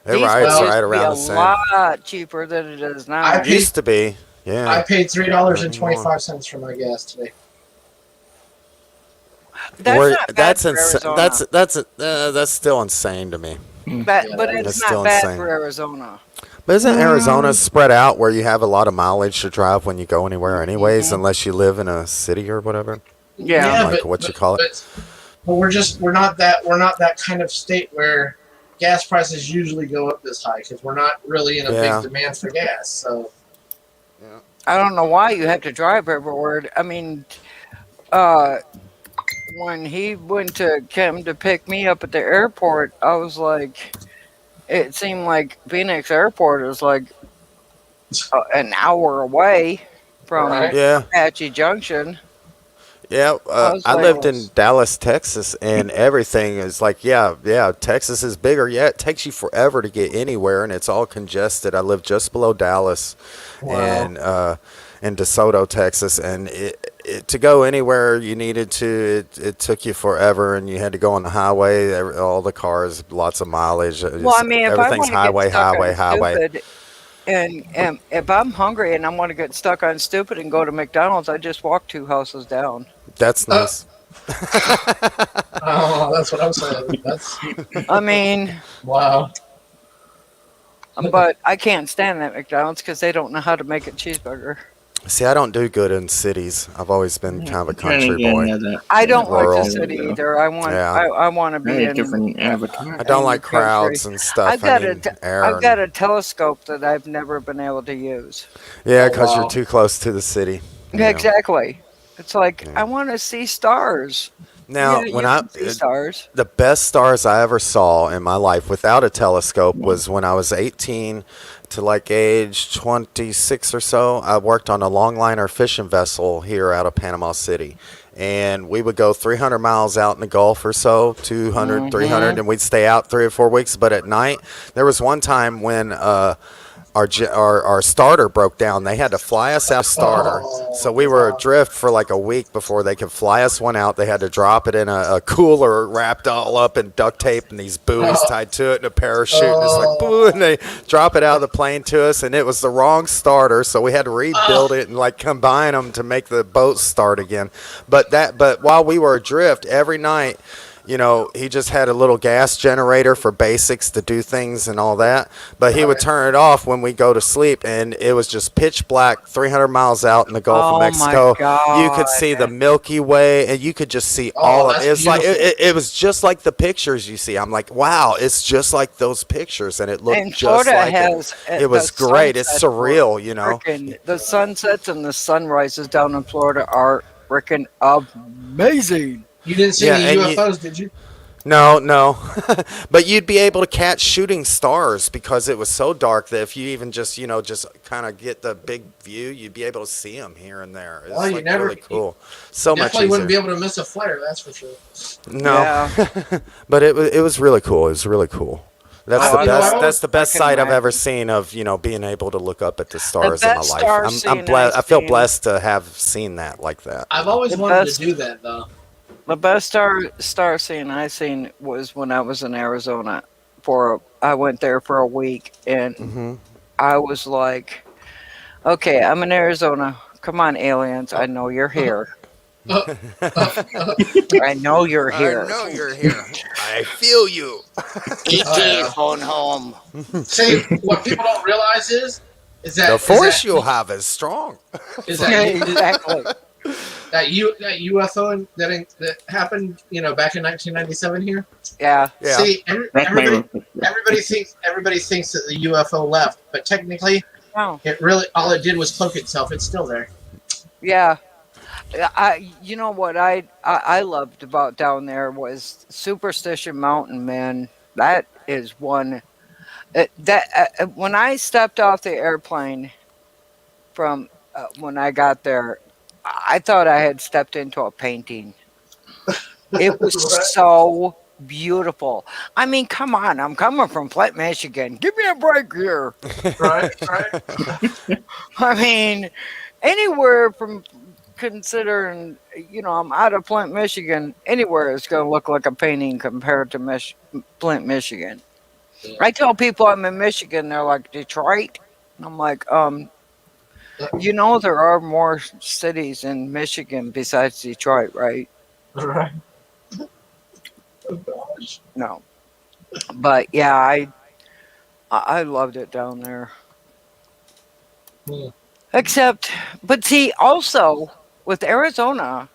It diesel rides used right to be around a the same. lot cheaper than it is now. I It used to be, I yeah. paid $3.25 for my gas today. That's Where- not bad that's for insa- Arizona. that's still insane to me. But Yeah, it's that's not still bad insane. for Arizona. But isn't Arizona spread out where you have a lot of mileage to drive when you go anywhere, anyways, unless you live in a city or whatever? Yeah. Like what you call it? But we're not that kind of state where gas prices usually go up this high because we're not really in a Yeah. big demand for gas. So I don't know why you have to drive everywhere. I mean, when he went to come to pick me up at the airport, I was like, it seemed like Phoenix Airport is like an hour away from Right. Yeah. Apache Junction. Yeah, was I like- lived in Dallas, Texas, and everything is like, yeah, Texas is bigger. Yeah, it takes you forever to get anywhere, and it's all congested. I live just below Dallas, and in DeSoto, Texas, and to go anywhere you needed to, it took you forever, and you had to go on the highway. All the cars, lots of mileage. Well, I mean, if I everything's want to highway, get stuck highway, on highway. stupid, and if I'm hungry and I want to get stuck on stupid and go to McDonald's, I just walk 2 houses down. That's nice. oh, that's what I'm saying. That's I mean, wow. but I can't stand that McDonald's because they don't know how to make a cheeseburger. See, I don't do good in cities. I've always been kind of a country boy. I don't like Rural. the city either. I want Yeah. I want to be Very in. different avatar. I don't in like the country. crowds and stuff. I've got I need air I've and- got a telescope that I've never been able to use. Yeah, Oh, because wow. you're too close to the city. you know. Exactly. It's like Yeah. I want to see stars. Now, Yeah, when you I can see stars. the best stars I ever saw in my life without a telescope was when I was 18 to like age 26 or so. I worked on a longliner fishing vessel here out of Panama City. And we would go 300 miles out in the Gulf or so, 200, 300, and we'd stay out 3 or 4 weeks. But at night, there was one time when our starter broke down. They had to fly us out starter. So we were adrift for like a week before they could fly us one out. They had to drop it in a cooler wrapped all up in duct tape and these buoys tied to it and a parachute. And it's like, boo, and they drop it out of the plane to us. And it was the wrong starter. So we had to rebuild it and like combine them to make the boat start again. But while we were adrift, every night, you know, he just had a little gas generator for basics to do things and all that. But he would turn it off when we go to sleep, and it was just pitch black 300 miles out in the Gulf of Oh my Mexico. You could God. see the Milky Way, and you could just see all of it. that's It's like beautiful. it was just like the pictures you see. I'm like, wow, it's just like those pictures, and it looked And just Florida like has it was the great. It's sunsets were surreal, you know. the sunsets and the sunrises down in Florida are freaking amazing. You didn't see Yeah, any and UFOs, did you? No. But you'd be able to catch shooting stars because it was so dark that if you even just, you know, just kind of get the big view, you'd be able to see them here and there. It's Well, you like never- really cool. So much Definitely wouldn't be easier. able to miss a flare, that's for sure. No. Yeah. But it was really cool. It was really cool. That's Oh, the you know, best. I That's the best can sight I've ever imagine. seen of, you know, being able to look up at the stars in my best life. star I'm scene blessed. I've I feel seen- blessed to have seen that like that. I've always The wanted best- to do that, though. The best star scene I seen was when I was in Arizona. I went there for a week, and Hmm. I was like, "Okay, I'm in Arizona. Come on, aliens! I know you're here. I know you're here. you're here. I feel you. ET phone home." See, what people don't realize is that The force you have is strong. is Yeah, that, exactly. that UFO that happened, you know, back in 1997 here. Yeah. Yeah. See, That's my everybody thinks that the UFO left, but technically, Oh, it really all it did was cloak itself. It's still there. yeah. You know what I loved about down there was Superstition Mountain, man. That is one when I stepped off the airplane from when I got there, I thought I had stepped into a painting. It was Right. so beautiful. I mean, come on, I'm coming from Flint, Michigan. Give me a break here. Right. I mean, anywhere from considering, you know, I'm out of Flint, Michigan, anywhere is going to look like a painting compared to Flint, Michigan. Yeah. I tell people I'm in Michigan, they're like, Detroit? And I'm like, you know, there are more cities in Michigan besides Detroit, right? Right. Oh gosh. No. But yeah, I loved it down there. Hmm. Except, but see, also with Arizona,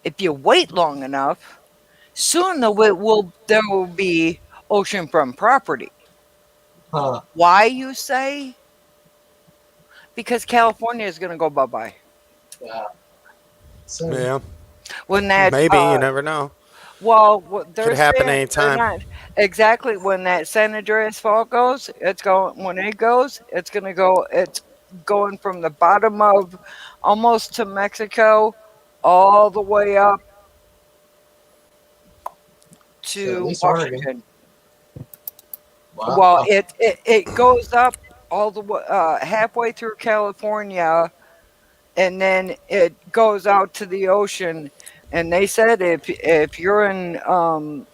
if you wait long enough, soon there will be oceanfront property. Huh. Why, you say? Because California is going to go bye-bye. Yeah. So, Yeah. When that Maybe you never know. well, they're Could happen saying they're anytime. not- exactly when that San Andreas Fault goes, it's going. When it goes, it's going to go. It's going from the bottom of almost to Mexico, all the way up at to least Oregon. Washington. wow. Well, it goes up all the way halfway through California, and then it goes out to the ocean. And they said if you're in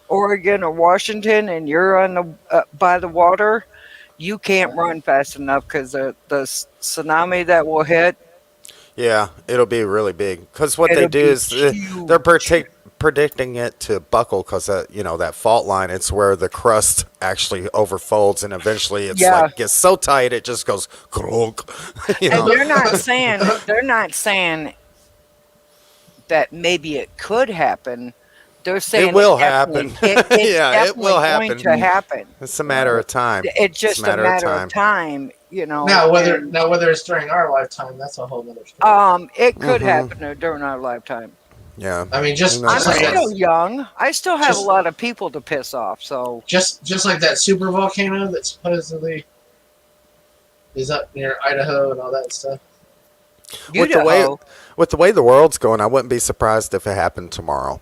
Oregon or Washington and you're on the by the water, you can't run fast enough because the tsunami that will hit. Yeah, it'll be really big. Because what they It'll do be is they're huge. predicting it to buckle because you know that fault line. It's where the crust actually overfolds, and eventually it's Yeah. like gets so tight it just goes crunk. You And know. they're not saying that maybe it could happen. They're saying It will definitely- happen. It's Yeah, it will definitely going happen. to happen. It's a matter of time. It's just a matter of time, you know. now whether and, it's during our lifetime, that's a whole other story. it could Mhm. happen during our lifetime. Yeah. I mean, just Who knows? I'm just like still that, young. I still have Just- a lot of people to piss off. So just like that super volcano that supposedly is up near Idaho and all that stuff. With the way the world's going, I wouldn't be surprised if it happened tomorrow.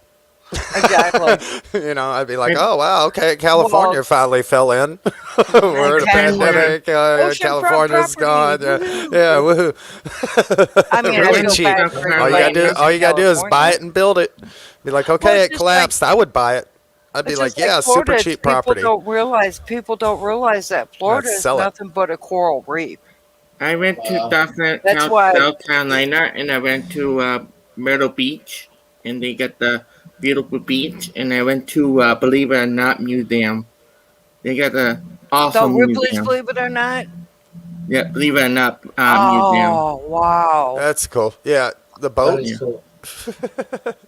Exactly. I'd be like, oh wow, okay, California Well, finally fell in. We're in a exactly. pandemic. Oceanfront California's property. gone. Yeah, Woohoo. yeah, woohoo. I mean, I Really feel cheap. bad for All you gotta anybody do, who lives in is buy California. it and build it. Be like, Well, okay, it collapsed. I would buy it. I'd be it's like, just like yeah, super Florida. It's cheap property. people don't realize that I'd Florida is sell it. nothing but a coral reef. I went to That's why. South Carolina, and I went to Myrtle Beach, and they got the beautiful beach. And I went to Believe It or Not Museum. They got the The awesome Ripley's, museum. believe it or not. Yeah, Believe It or Not museum. Oh wow! That's cool. Yeah, the That boat. is Yeah. cool.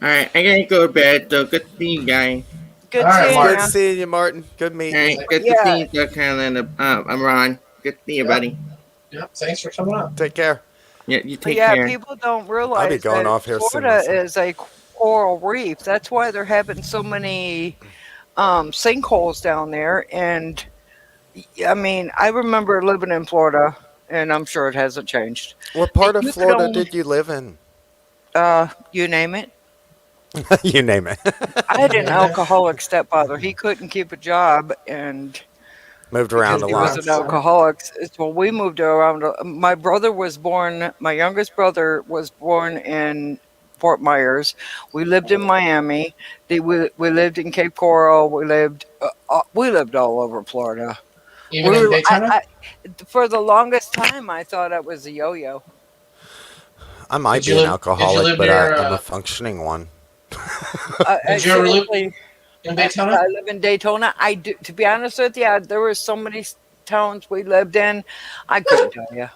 All right, I gotta go to bed. So good to see you guys. Good All right, seeing Martin. Good you. seeing you, Martin. Good All meeting right, you. good to Yeah, see you, South Carolina. I'm Ron. Good to see you, Yep. buddy. Yep. Thanks for coming up. Take care. Yeah, you but take yeah, care. people don't I'll be realize going that off here soon Florida myself. is a coral reef. That's why they're having so many sinkholes down there. And I mean, I remember living in Florida, and I'm sure it hasn't changed. What And part of you could Florida only, did you live in? you name it. You name it. I had an alcoholic stepfather. He couldn't keep a job, and Moved around because a he was lot. an alcoholic, so we moved around. My brother was born. My youngest brother was born in Fort Myers. We lived in Miami. We lived in Cape Coral. We lived all over Florida. Even in Daytona? For the longest time, I thought I was a yo-yo. I might Did you be an live? Did you alcoholic, live but near? I'm a functioning one. I Did you ever live seriously, in I Daytona? live in Daytona. I do. To be honest with you, there were so many towns we lived in. I couldn't tell you.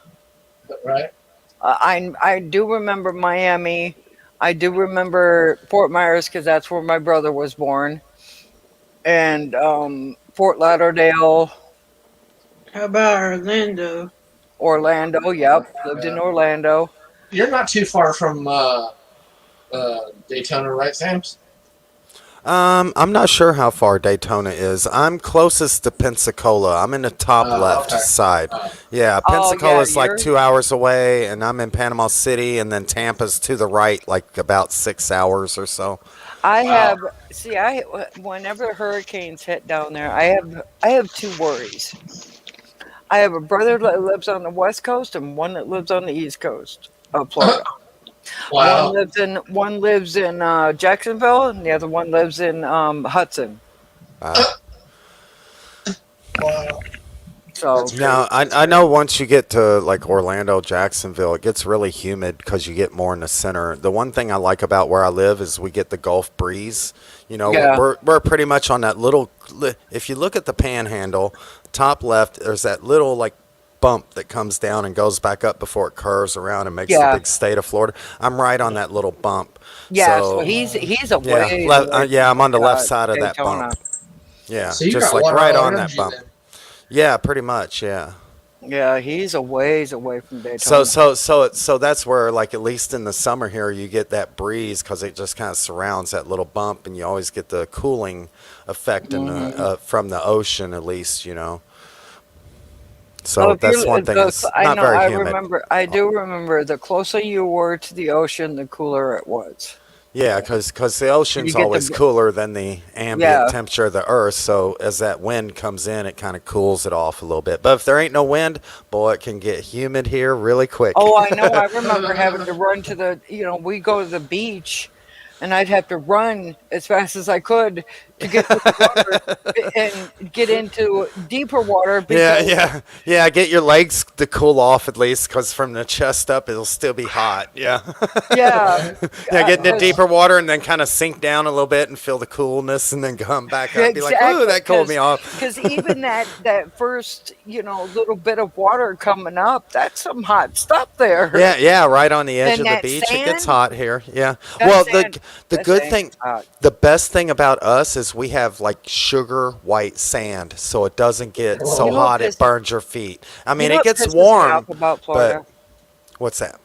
Right. I do remember Miami. I do remember Fort Myers because that's where my brother was born, and Fort Lauderdale, How about Orlando? Orlando. Yep, lived in Yeah. Orlando. You're not too far from Daytona, right, Sam's? I'm not sure how far Daytona is. I'm closest to Pensacola. I'm in the top left Okay. side. Yeah, Oh yeah, Pensacola's like you're. 2 hours away, and I'm in Panama City, and then Tampa's to the right, like about 6 hours or so. I Wow. have. See, I whenever hurricanes hit down there, I have two worries. I have a brother that lives on the west coast and one that lives on the east coast of Florida. Wow. One lives in Jacksonville, and the other one lives in Hudson. Uh, Wow. So That's Now, crazy. I know once you get to like Orlando, Jacksonville, it gets really humid because you get more in the center. The one thing I like about where I live is we get the Gulf breeze. yeah, We're pretty much on that little. If you look at the panhandle, top left, there's that little like bump that comes down and goes back up before it curves around and makes the yeah, big state of Florida. I'm right on that little bump. yeah. So So he's a yeah, ways away yeah, I'm on the from left side of that Daytona. bump. Yeah, So you just got like water right all on around that you bump. then. Yeah, pretty much. Yeah. Yeah, he's a ways away from So Daytona. that's where like at least in the summer here you get that breeze because it just kind of surrounds that little bump and you always get the cooling effect Hmm. from the ocean at least. Oh, So if you're that's one thing. It's I not know, very humid. I do remember the closer you were to the ocean, the cooler it was. Yeah, because the You ocean's get always cooler than the ambient yeah. temperature of the earth. So as that wind comes in, it kind of cools it off a little bit. But if there ain't no wind, boy, it can get humid here really quick. Oh, I know. I remember having to run to we go to the beach, and I'd have to run as fast as I could to get to the water and get into deeper water Yeah, because yeah. Get your legs to cool off at least, because from the chest up it'll still be hot. Yeah, yeah, yeah. Get into because deeper water and then kind of sink down a little bit and feel the coolness, and then come back up. Be like, ooh, exactly that cooled me off. because even that first little bit of water coming up, that's some hot stuff there. Yeah, yeah. Right on the edge And of the that beach, it gets sand, hot here. Yeah. that Well, sand, the that good sand thing, is hot. the best thing about us is we have like sugar white sand, so it doesn't get so You know what hot it pisses burns your feet. I you mean, know it what gets pisses me warm, off about but Florida? what's that?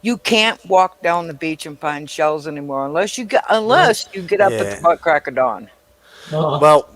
You can't walk down the beach and find shells anymore unless you get Well, up at the yeah. butt crack of dawn. Well,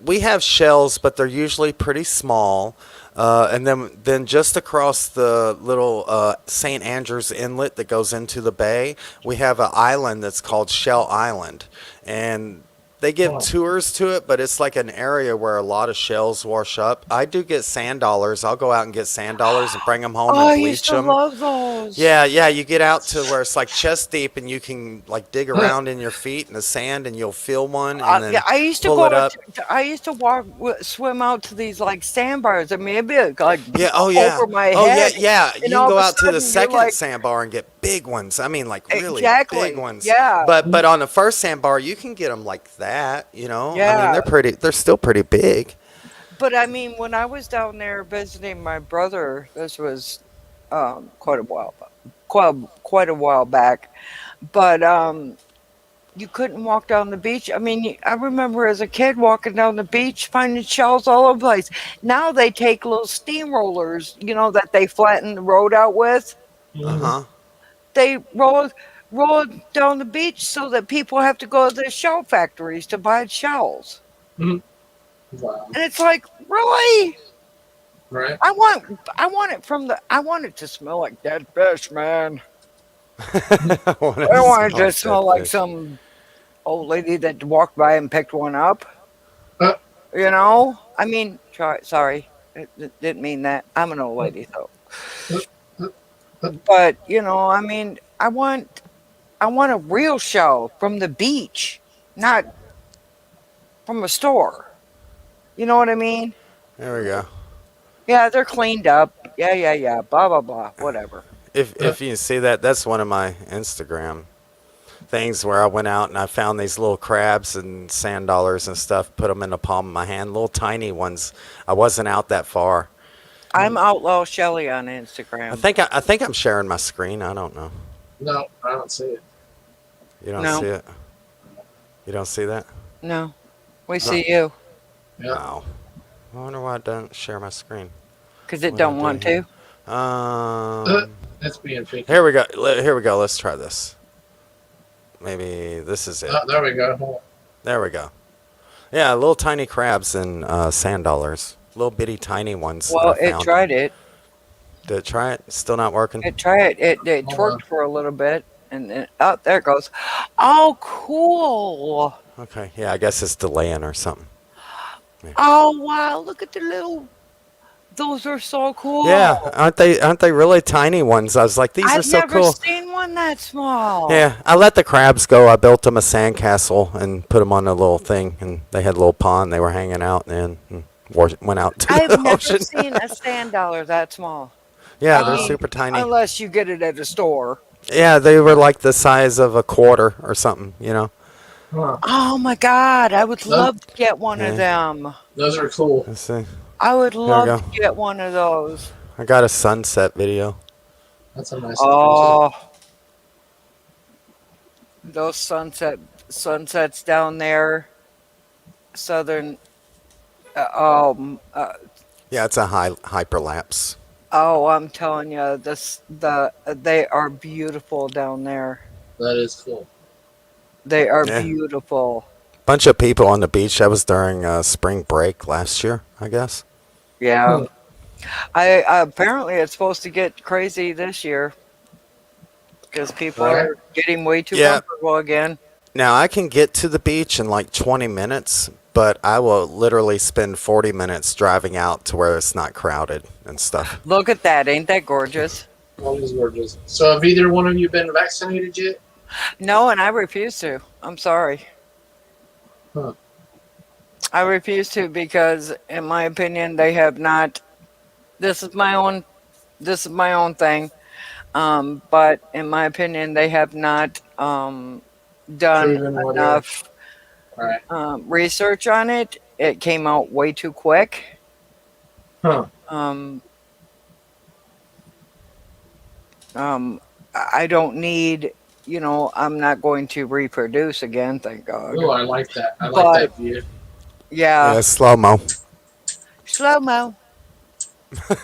we have shells, but they're usually pretty small. And then just across the little St. Andrews Inlet that goes into the bay, we have an island that's called Shell Island, and they give Oh. tours to it, but it's like an area where a lot of shells wash up. I do get sand dollars. I'll go out and get sand dollars and bring them home Oh, and I used bleach to them. love those. Yeah, yeah, you get out to where it's like chest deep and you can like dig around in your feet in the sand and you'll feel one and Yeah, then I used to pull go it up. I used to swim out to these like sandbars. I mean, it'd be like Yeah, oh yeah. over my Oh yeah, head, yeah. and You can all of go a out to the sudden you're second like, sandbar and get big ones. I mean like really big exactly, ones. yeah, But on the first sandbar you can get them like that, you know? I mean yeah. they're still pretty big. But I mean, when I was down there visiting my brother, this was quite a while, quite a while back. But you couldn't walk down the beach. I mean, I remember as a kid walking down the beach, finding shells all over the place. Now they take little steamrollers, that they flatten the road out with. Mhm. Uh-huh. They roll it down the beach so that people have to go to the shell factories to buy shells. Mhm. Wow. And it's like, really? Right? I want it to smell like dead fish, man. I want I to don't want it smell to smell dead like fish. some old lady that walked by and picked one up. Uh, I mean, sorry, didn't mean that. I'm an old lady, so. But I mean, I want a real shell from the beach, not from a store. You know what I mean? There we go. Yeah, they're cleaned up. Yeah, yeah, yeah. Blah blah blah. Whatever. If you see that, that's one of my Instagram things where I went out and I found these little crabs and sand dollars and stuff, put them in the palm of my hand, little tiny ones. I wasn't out that far. I'm Outlaw Shelly on I Instagram. think I think I'm sharing my screen. I don't know. no, I don't see it. You don't No. see it? You don't see that? No, we see you Yeah. No. I wonder why I don't share my screen. because it What don't do I want do here? to. It's being picky. Here we go. Here we go. Let's try this. Maybe this is it. Oh, there we go. Hold There we go. Yeah, little tiny crabs and sand dollars. Little bitty tiny ones Well, that I it found. tried it. Did it try it? Still not working? It tried it. It Hold on. twerked for a little bit, and then oh, there it goes. Oh, cool. Okay. Yeah, I guess it's delaying or something. Oh wow! Look at the little. Those are so cool. Yeah, aren't they really tiny ones? I was like, these are I've so never cool. seen one that small. Yeah, I let the crabs go. I built them a sandcastle and put them on a little thing, and they had a little pond. They were hanging out and went out to I've the never ocean. seen a sand dollar that small. Yeah, I they're mean, super tiny. Unless you get it at a store. Yeah, they were like the size of a quarter or something, you know. on. Huh. Oh my god! I would love to get one of Yeah. them. Those are cool. Let's see. I would we love go. to get one of those. I got a sunset video. That's a nice Oh, those sunsets down there, southern. Yeah, it's a hyperlapse. Oh, I'm telling you, they are beautiful down there. That is cool. They are Yeah. beautiful. Bunch of people on the beach. That was during spring break last year, I guess. Yeah. Hmm. I apparently it's supposed to get crazy this year because people Right. are getting way too Yeah. comfortable again. Now I can get to the beach in like 20 minutes, but I will literally spend 40 minutes driving out to where it's not crowded and stuff. Look at that, ain't that gorgeous? All these gorgeous. So have either one of you been vaccinated yet? No, and I refuse to. I'm sorry. Huh. I refuse to because, in my opinion, they have not. This is my own. This is my own thing. But in my opinion, they have not done Proven what enough Right. research on it. It came out way too quick. Huh. I don't need. I'm not going to reproduce again. Thank God. Oh, I like that. I But- like that view. Yeah. Yeah, slow mo. Slow mo.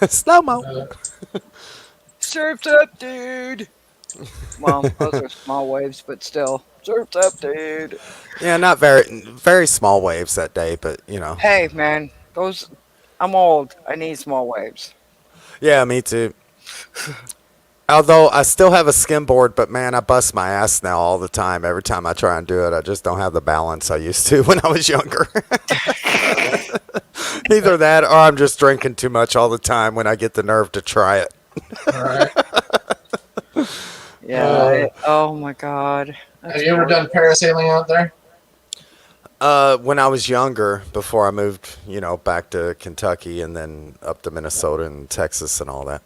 Slow mo. Surf's up, dude. Well, those are small waves, but still. Intercepted. Yeah, not very small waves that day, but you know. Hey, man, those. I'm old. I need small waves. Yeah, me too. Although I still have a skimboard, but man, I bust my ass now all the time. Every time I try and do it, I just don't have the balance I used to when I was younger. Either that, or I'm just drinking too much all the time when I get the nerve to try it. All right. Yeah. Oh my God. Have you ever done parasailing out there? When I was younger, before I moved, back to Kentucky and then up to Minnesota and Texas and all that.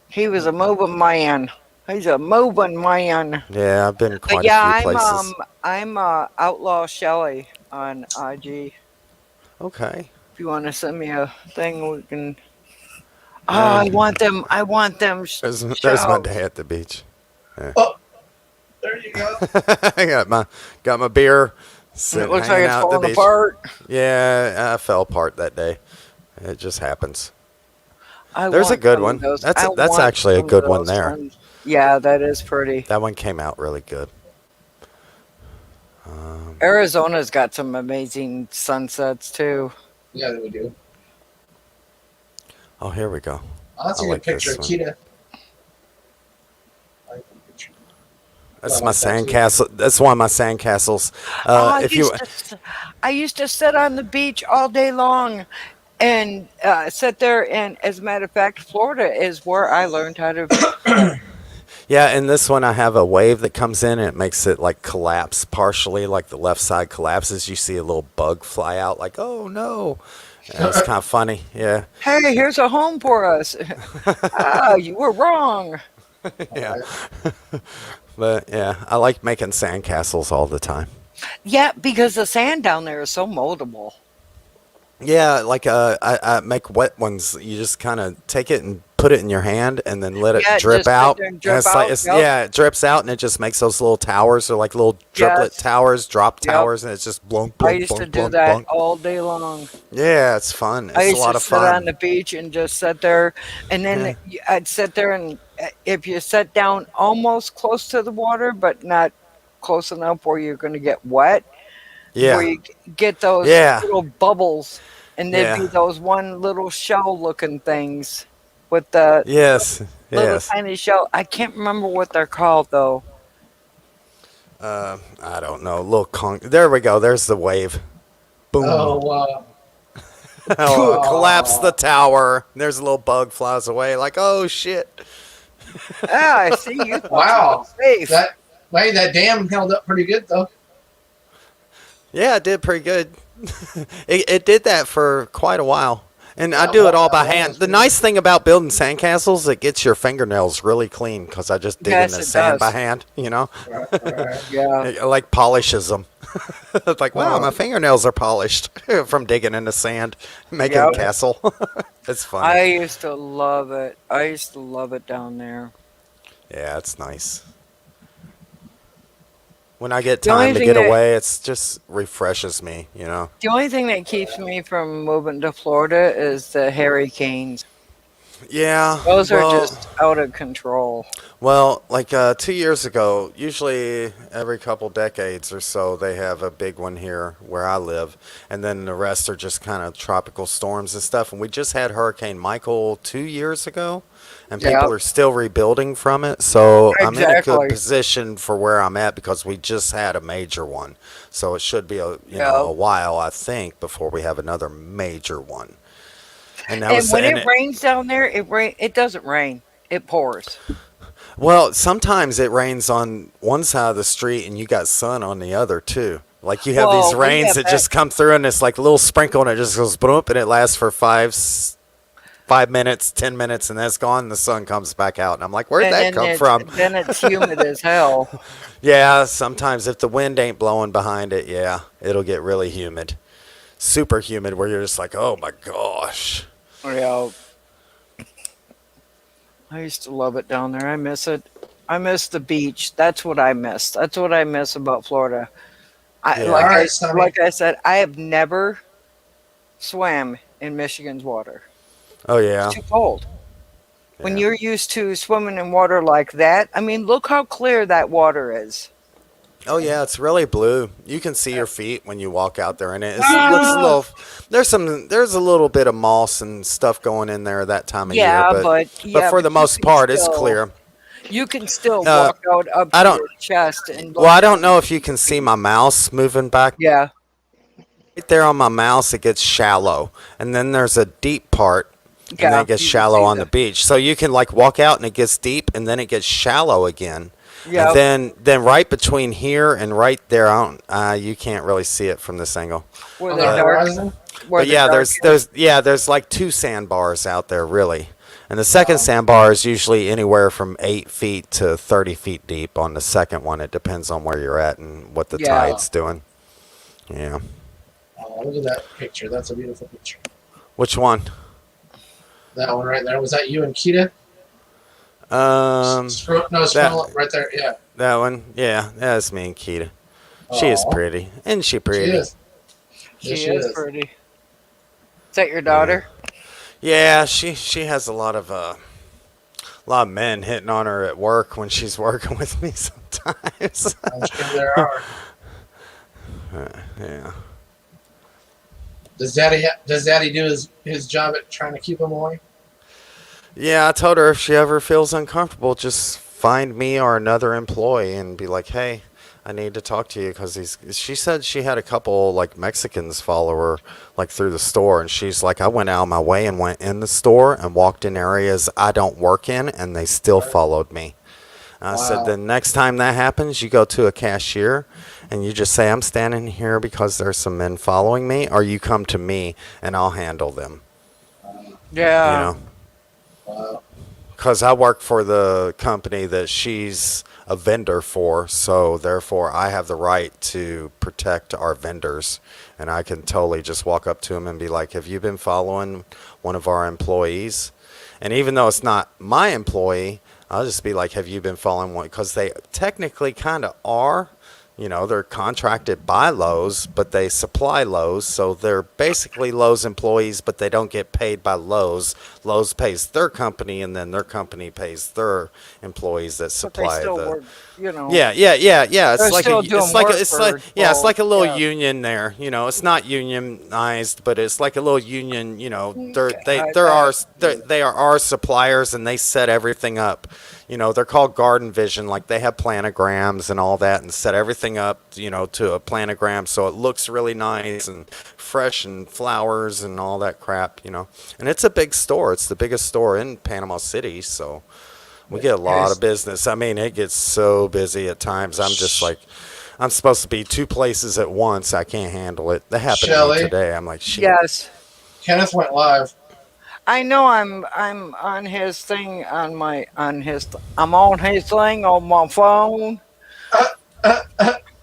He was a moving man. He's a moving man. Yeah, I've been But quite yeah, a few places. I'm Outlaw Shelly on IG. Okay. If you want to send me a thing, we can. Oh, Um, I want them. I want them. there's my shells. day at the beach. Oh, there you go. I got my beer. And Sitting, it looks like hanging it's out at the falling beach. apart. Yeah, I fell apart that day. It just happens. I There's a want good some of one. those. That's I want actually a some of good one those there. ones. Yeah, that is pretty. That one came out really good. Arizona's got some amazing sunsets too. Yeah, we do. Oh, here we go. Oh, that's I a good like picture this of one. Cheetah. I like that picture. That's I my like that too. sandcastle. That's one of my sandcastles. I used to sit on the beach all day long and sit there. And as a matter of fact, Florida is where I learned how to fish. Yeah, in this one I have a wave that comes in and it makes it like collapse partially, like the left side collapses. You see a little bug fly out, like, oh no. And it's kind of funny. Yeah. Hey, here's a home for us. You were wrong. Yeah. But yeah, I like making sandcastles all the time. Yeah, because the sand down there is so moldable. Yeah, like I make wet ones. You just kind of take it and put it in your hand, and then let it Yeah, drip just sit out. there and And drip it's like out, yep. yeah, it drips out, and it just makes those little towers, or like little triplet Yes. towers, drop Yep. towers, and it's just blunk, I blunk, used to blunk, do blunk, that blunk. all day long. Yeah, it's fun. I It's a used lot to of sit on fun. the beach and just sit there, and then I'd sit there, and if you sit down almost close to the water, but not close enough where you're going to get wet, where Yeah, you get those yeah, little bubbles, and there'd be yeah. those one little shell-looking things with the Yes, little yes. tiny shell. I can't remember what they're called though. I don't know. Little conch. There we go. There's the wave. Boom. Oh, wow. Oh, collapse the Oh, tower. There's a little bug flies away. Like, oh shit. Ah, I see you thought wow. you were safe. That dam held up pretty good, though. Yeah, it did pretty good. It did that for quite a while. And I That do it wall- all that by wall hand. was The pretty nice thing about building sandcastles, it gets your fingernails really clean because I just dig in Yes, the it sand by does. hand, Right. Yeah. It like polishes them. It's like, wow, Wow. my fingernails are polished from digging in the sand, making a Yep. castle. It's funny. I used to love it. I used to love it down there. Yeah, it's nice. When I get The only time to thing get that away, it's just refreshes me. the only thing that keeps me from moving to Florida is the hurricanes. Yeah, Those are well, just out of control. like 2 years ago, usually every couple decades or so, they have a big one here where I live, and then the rest are just kind of tropical storms and stuff. And we just had Hurricane Michael 2 years ago, and people Yep. are still rebuilding from it. So I'm in a good Exactly. position for where I'm at because we just had a major one. So it should be a Yep. while, I think, before we have another major one. And that And was when and it rains down there, it doesn't rain. It pours. Well, sometimes it rains on one side of the street and you got sun on the other too. Like you have these Well, we rains have that that. just come through and it's like a little sprinkle and it just goes boom and it lasts for 5 minutes, 10 minutes, and then it's gone. And the sun comes back out, and I'm like, where'd And that come from? then it's humid as hell. Yeah, sometimes if the wind ain't blowing behind it, yeah, it'll get really humid, super humid, where you're just like, oh my gosh. Yeah. I used to love it down there. I miss it. I miss the beach. That's what I miss. That's what I miss about Florida. Yeah. All right, Sonny. Like I said, I have never swam in Michigan's water. Oh yeah, It's too cold. When Yeah. you're used to swimming in water like that, I mean, look how clear that water is. Oh yeah, it's really blue. You can see your feet when you walk out there, and it looks a little. There's a little bit of moss and stuff going in there that time of year, but for but the most part, it's clear. you can still Uh, walk out up I to don't. your chest and Well, look I down don't know at if you your can see feet. my mouse moving back. Yeah, Right there on my mouse, it gets shallow, and then there's a deep part, and then yeah, it gets you can shallow see on the beach. So you can like walk out, and it gets deep, and then it gets shallow again, and yeah, then right between here and right there, you can't really see it from this angle. where On the the But dark, horizon. where but the yeah, dark is. there's like two sandbars out there really, and the second sandbar is usually anywhere from 8 feet to 30 feet deep. On the second one, it depends on where you're at and what the Yeah, tide's doing. Yeah. Oh, look at that picture. That's a beautiful picture. Which one? That one right there. Was that you and Kita? Um, Scroll up right there. Yeah. that one. Yeah, that's me and Kita. She is Oh, pretty, isn't she she pretty? is. Yes, she she is is. pretty. Is that your Yeah. daughter? Yeah, she has a lot of men hitting on her at work when she's working with me sometimes. I'm sure there are. Yeah. Does Daddy do his job at trying to keep him away? Yeah, I told her if she ever feels uncomfortable, just find me or another employee and be like, "Hey, I need to talk to you," because she said she had a couple like Mexicans follow her like through the store, and she's like, "I went out of my way and went in the store and walked in areas I don't work in, and they still followed me." I said, Wow. "The next time that happens, you go to a cashier and you just say, 'I'm standing here because there's some men following me,' or you come to me and I'll handle them." You Yeah, know, Wow. because I work for the company that she's a vendor for, so therefore I have the right to protect our vendors, and I can totally just walk up to them and be like, "Have you been following one of our employees?" And even though it's not my employee, I'll just be like, "Have you been following one?" Because they technically kind of are. They're contracted by Lowe's, but they supply Lowe's, so they're basically Lowe's employees, but they don't get paid by Lowe's. Lowe's pays their company, and then their company pays their employees that but they supply still the. work. You know, Yeah. they're still doing work for It's both. like a little Yeah, union there. It's not unionized, but it's like a little union. okay, They are our suppliers, and they set everything up. They're called Garden Vision. Like they have planograms and all that, and set everything up. To a planogram, so it looks really nice and fresh and flowers and all that crap. And it's a big store. It's the biggest store in Panama City, so. We get a lot of business. I mean, it gets so busy at times. I'm just like, I'm supposed to be two places at once. I can't handle it. That happened to me Shelley, today. I'm like, shit. yes. Kenneth went live. I know I'm on his thing I'm on his thing on my phone.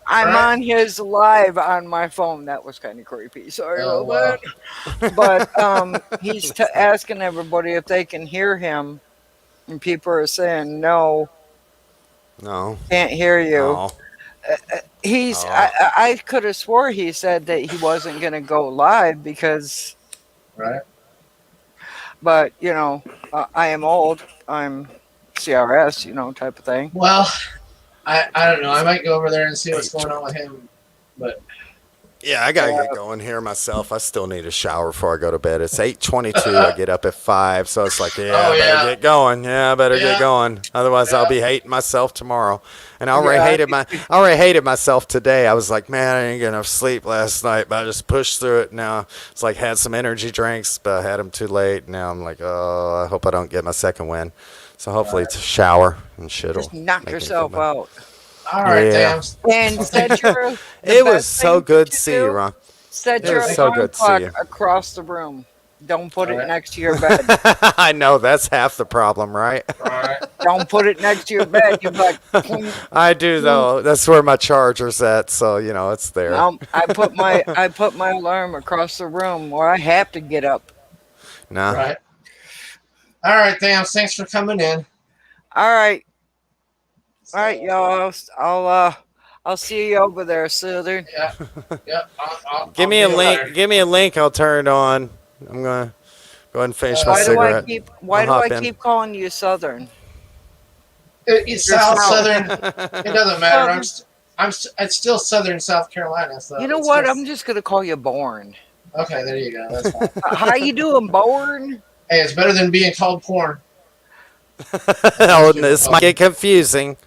I'm Right? on his live on my phone. That was kind of creepy. Sorry Oh, about wow. that. But he's asking everybody if they can hear him, and people are saying no, No. can't hear you. Oh. He's Oh. I could have swore he said that he wasn't going to go live because, Right? but I am old. I'm CRS, type of thing. Well, I don't know. I might go over there and see what's going on with him. But Yeah, I gotta get going here myself. I still need a shower before I go to bed. It's 8:22. I get up at 5, so it's like, yeah, Oh, I better yeah. get going. Yeah, I better Yeah. get going. Otherwise, I'll Yeah. be hating myself tomorrow. And I Yeah. already hated myself today. I was like, man, I didn't get enough sleep last night, but I just pushed through it. Now it's like had some energy drinks, but I had them too late. Now I'm like, oh, I hope I don't get my second win. So hopefully, to shower and shit'll Just knock make me feel yourself better. out. all right, Yeah. damn. And set your. the It was best so thing good to to see you, do, Ron. Set It your was so alarm good to see clock you. across the room. Don't put it Alright. next to your bed. I know that's half the problem, right? All right. Don't put it next to your bed. You're like, I do though. That's where my charger's at, so it's there. I put my alarm across the room where I have to get up. Nah. Right. All right, damn. Thanks for coming in. All right, y'all. I'll see you over there, Southern. Yeah. Yep. Give I'll me a be link. there. Give me a link. I'll turn it on. I'm gonna go ahead and finish my Why do cigarette. Why I'll do I hop in. keep calling you Southern? It's You're South South. Southern. It doesn't matter. It's still southern South Carolina. So You know it's what? still- I'm just gonna call you Born. okay, there you go. That's fine. How you doing, Born? Hey, it's better than being called porn. Oh, this might get confusing.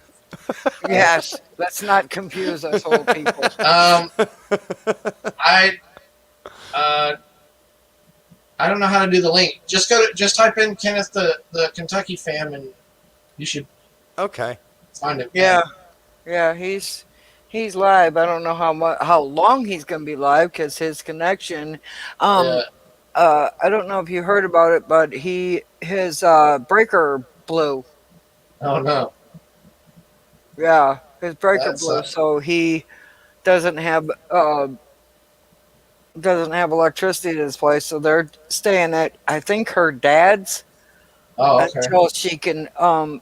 Yes. Let's not confuse us old people. I I don't know how to do the link. Just type in Kenneth the Kentucky fam and you should Okay. find him. Yeah. Yeah. He's live. I don't know how long he's gonna be live because his connection. Yeah. I don't know if you heard about it, but his breaker blew. Oh no. Yeah, his breaker That blew, sucks. so he doesn't have electricity at his place. So they're staying at I think her dad's Oh, okay.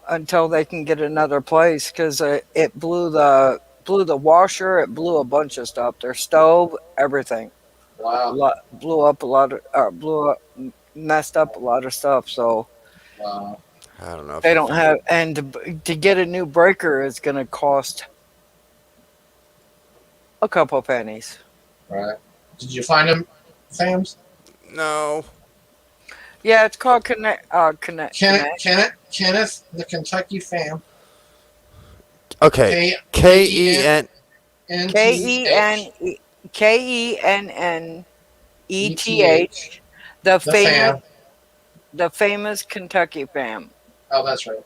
until they can get another place because it blew the washer, it blew a bunch of stuff, their stove, everything. Wow. Blew up a lot of messed up a lot of stuff. So Wow. I don't know. If they I don't can- have, and to get a new breaker is going to cost a couple pennies. Right. Did you find him, fams? No. Yeah, it's called Connect. Kenneth the Kentucky fam. Okay. K-E-N. Kenneth, the fam. famous Kentucky fam. Oh, that's right.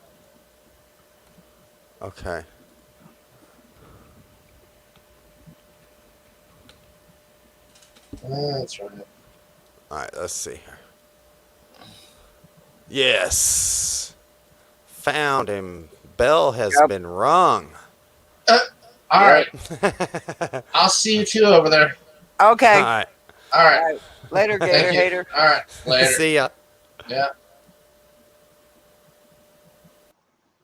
Okay. That's right. All right. Let's see here. Yes. Found him. Bell has Yep. been rung. All right. All I'll see you two over there. Okay. right. All right. Later, Gator Thank you. Hater. All right. Later. See ya. Yeah.